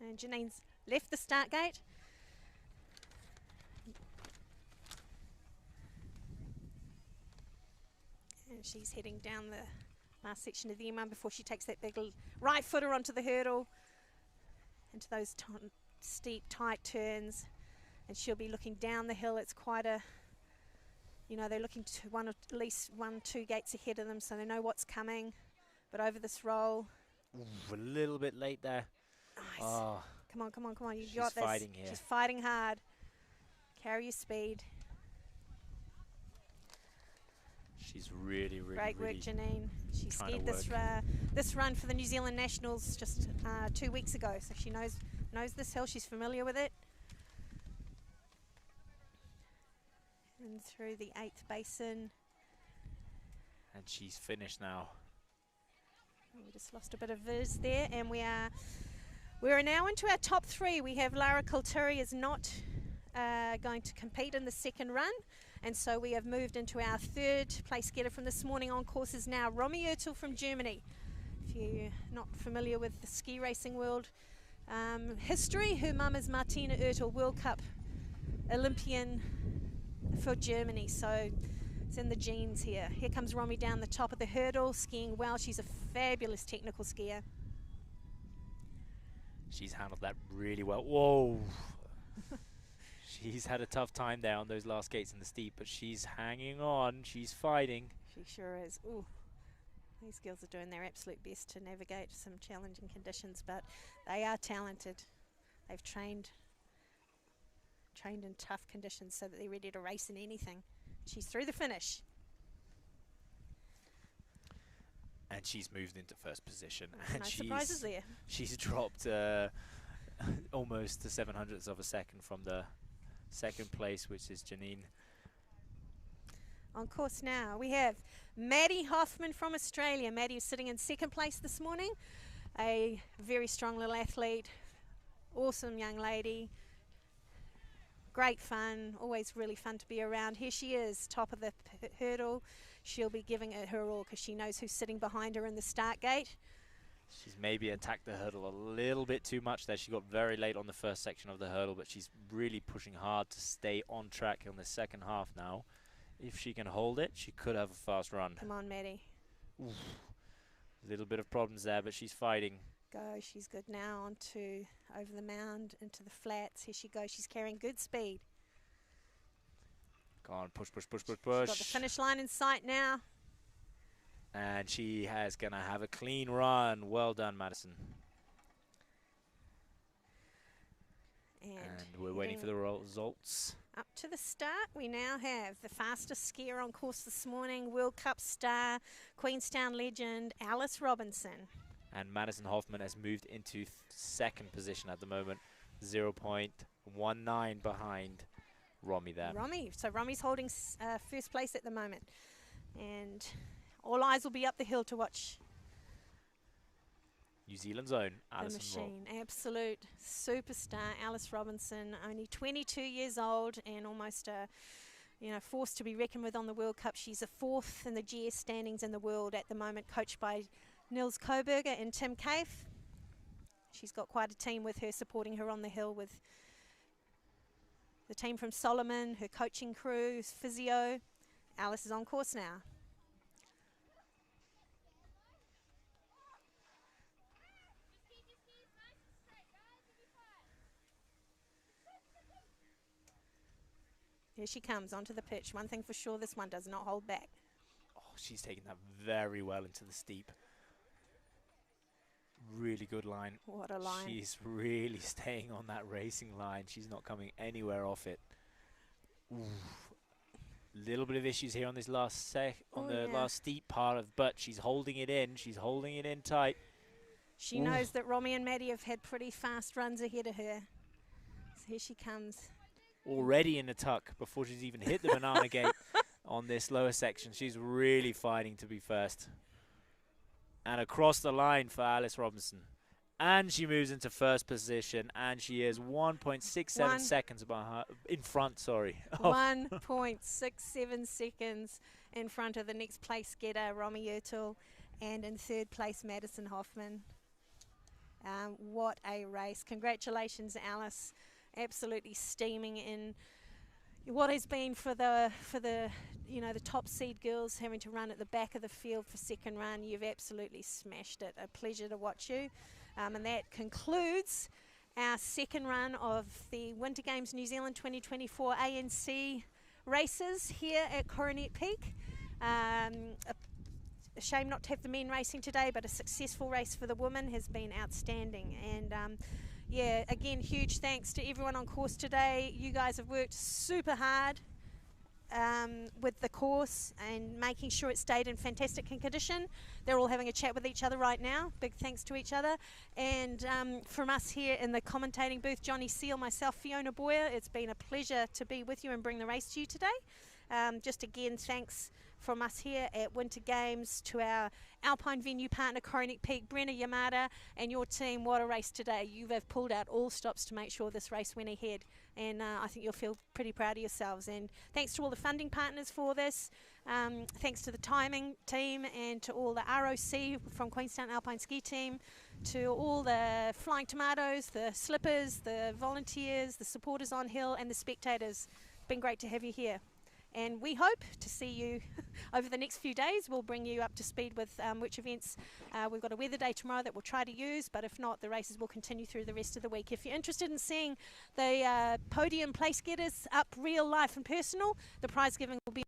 And Janine's left the start gate. And she's heading down the last section of the M1 before she takes that big right footer onto the hurdle into those steep, tight turns. And she'll be looking down the hill. It's quite a, you know, they're looking to at least 1-2 gates ahead of them, so they know what's coming. But over this roll. Ooh, a little bit late there. Nice. Oh, come on, come on, come on. You she's got this. fighting here. She's fighting hard. Carry your speed. She's really, really, Great work, really Janine. She trying to skied this run for the New Zealand Nationals just 2 weeks ago, so she knows this hill. She's familiar with it. And through the 8th basin. And she's finished now. We just lost a bit of viz there, and we are now into our top 3. We have Lara Kulturi is not going to compete in the second run, and so we have moved into our 3rd place getter from this morning. On course is now Romy Ertel from Germany. If you're not familiar with the ski racing world history, her mum is Martina Ertel, World Cup Olympian for Germany, so it's in the genes here. Here comes Romy down the top of the hurdle, skiing well. She's a fabulous technical skier. She's handled that really well. Whoa! She's had a tough time there on those last gates in the steep, but she's hanging on. She's fighting. She sure is. Ooh, these girls are doing their absolute best to navigate some challenging conditions, but they are talented. They've trained in tough conditions so that they're ready to race in anything. She's through the finish. And she's moved into first position. No And surprises there. She's dropped almost to 700ths of a second from the second place, which is Janine. On course now, we have Maddie Hoffman from Australia. Maddie is sitting in 2nd place this morning. A very strong little athlete, awesome young lady. Great fun, always really fun to be around. Here she is, top of the hurdle. She'll be giving it her all because she knows who's sitting behind her in the start gate. She's maybe attacked the hurdle a little bit too much there. She got very late on the first section of the hurdle, but she's really pushing hard to stay on track in the second half now. If she can hold it, she could have a fast run. Come on, Maddie. Oof. A little bit of problems there, but she's fighting. Go, she's good now onto over the mound into the flats. Here she goes, she's carrying good speed. Go on, push, push, push, push, She's got push. the finish line in sight now. And she has gonna have a clean run. Well done, Madison. And we're waiting for the results. Up to the start, we now have the fastest skier on course this morning, World Cup star, Queenstown legend, Alice Robinson. And Madison Hoffman has moved into second position at the moment, 0.19 behind Romy there. So Romy's holding first place at the moment. And all eyes will be up the hill to watch New Zealand's own the Alison machine. Absolute superstar, Alice Robinson, only 22 years old and almost a force to be reckoned with on the World Cup. She's a 4th in the GS standings in the world at the moment, coached by Nils Koberger and Tim Cave. She's got quite a team with her supporting her on the hill, with the team from Solomon, her coaching crew, physio. Alice is on course now. Here she comes onto the pitch. One thing for sure, this one does not hold back. Oh, she's taking that very well into the steep. Really good line. What a line. She's really staying on that racing line. She's not coming anywhere off it. Ooh. Little bit of issues here on this last last steep part but she's holding it in. She's holding it in tight. She knows that Romy and Maddie have had pretty fast runs ahead of her. So here she comes. Already in the tuck before she's even hit the banana gate on this lower section. She's really fighting to be first. And across the line for Alice Robinson. And she moves into first position, and she is 1.67 seconds in front, sorry. 1.67 seconds in front of the next place getter, Romy Ertel, and in 3rd place, Madison Hoffman. What a race. Congratulations, Alice. Absolutely steaming in what has been for the top seed girls having to run at the back of the field for second run. You've absolutely smashed it. A pleasure to watch you. And that concludes our second run of the Winter Games New Zealand 2024 ANC races here at Coronet Peak. A shame not to have the men racing today, but a successful race for the women has been outstanding. And yeah, again, huge thanks to everyone on course today. You guys have worked super hard. with the course and making sure it stayed in fantastic condition. They're all having a chat with each other right now. Big thanks to each other. And from us here in the commentating booth, Johnny Seal, myself, Fiona Boyer, it's been a pleasure to be with you and bring the race to you today. Just again, thanks from us here at Winter Games to our Alpine venue partner, Coronet Peak, Brenna Yamada, and your team. What a race today. You have pulled out all stops to make sure this race went ahead. And I think you'll feel pretty proud of yourselves. And thanks to all the funding partners for this. Thanks to the timing team and to all the ROC from Queenstown Alpine Ski Team, to all the Flying Tomatoes, the slippers, the volunteers, the supporters on hill, and the spectators. It's been great to have you here. And we hope to see you over the next few days. We'll bring you up to speed with which events. We've got a weather day tomorrow that we'll try to use, but if not, the races will continue through the rest of the week. If you're interested in seeing the podium place getters up real life and personal, the prize giving will be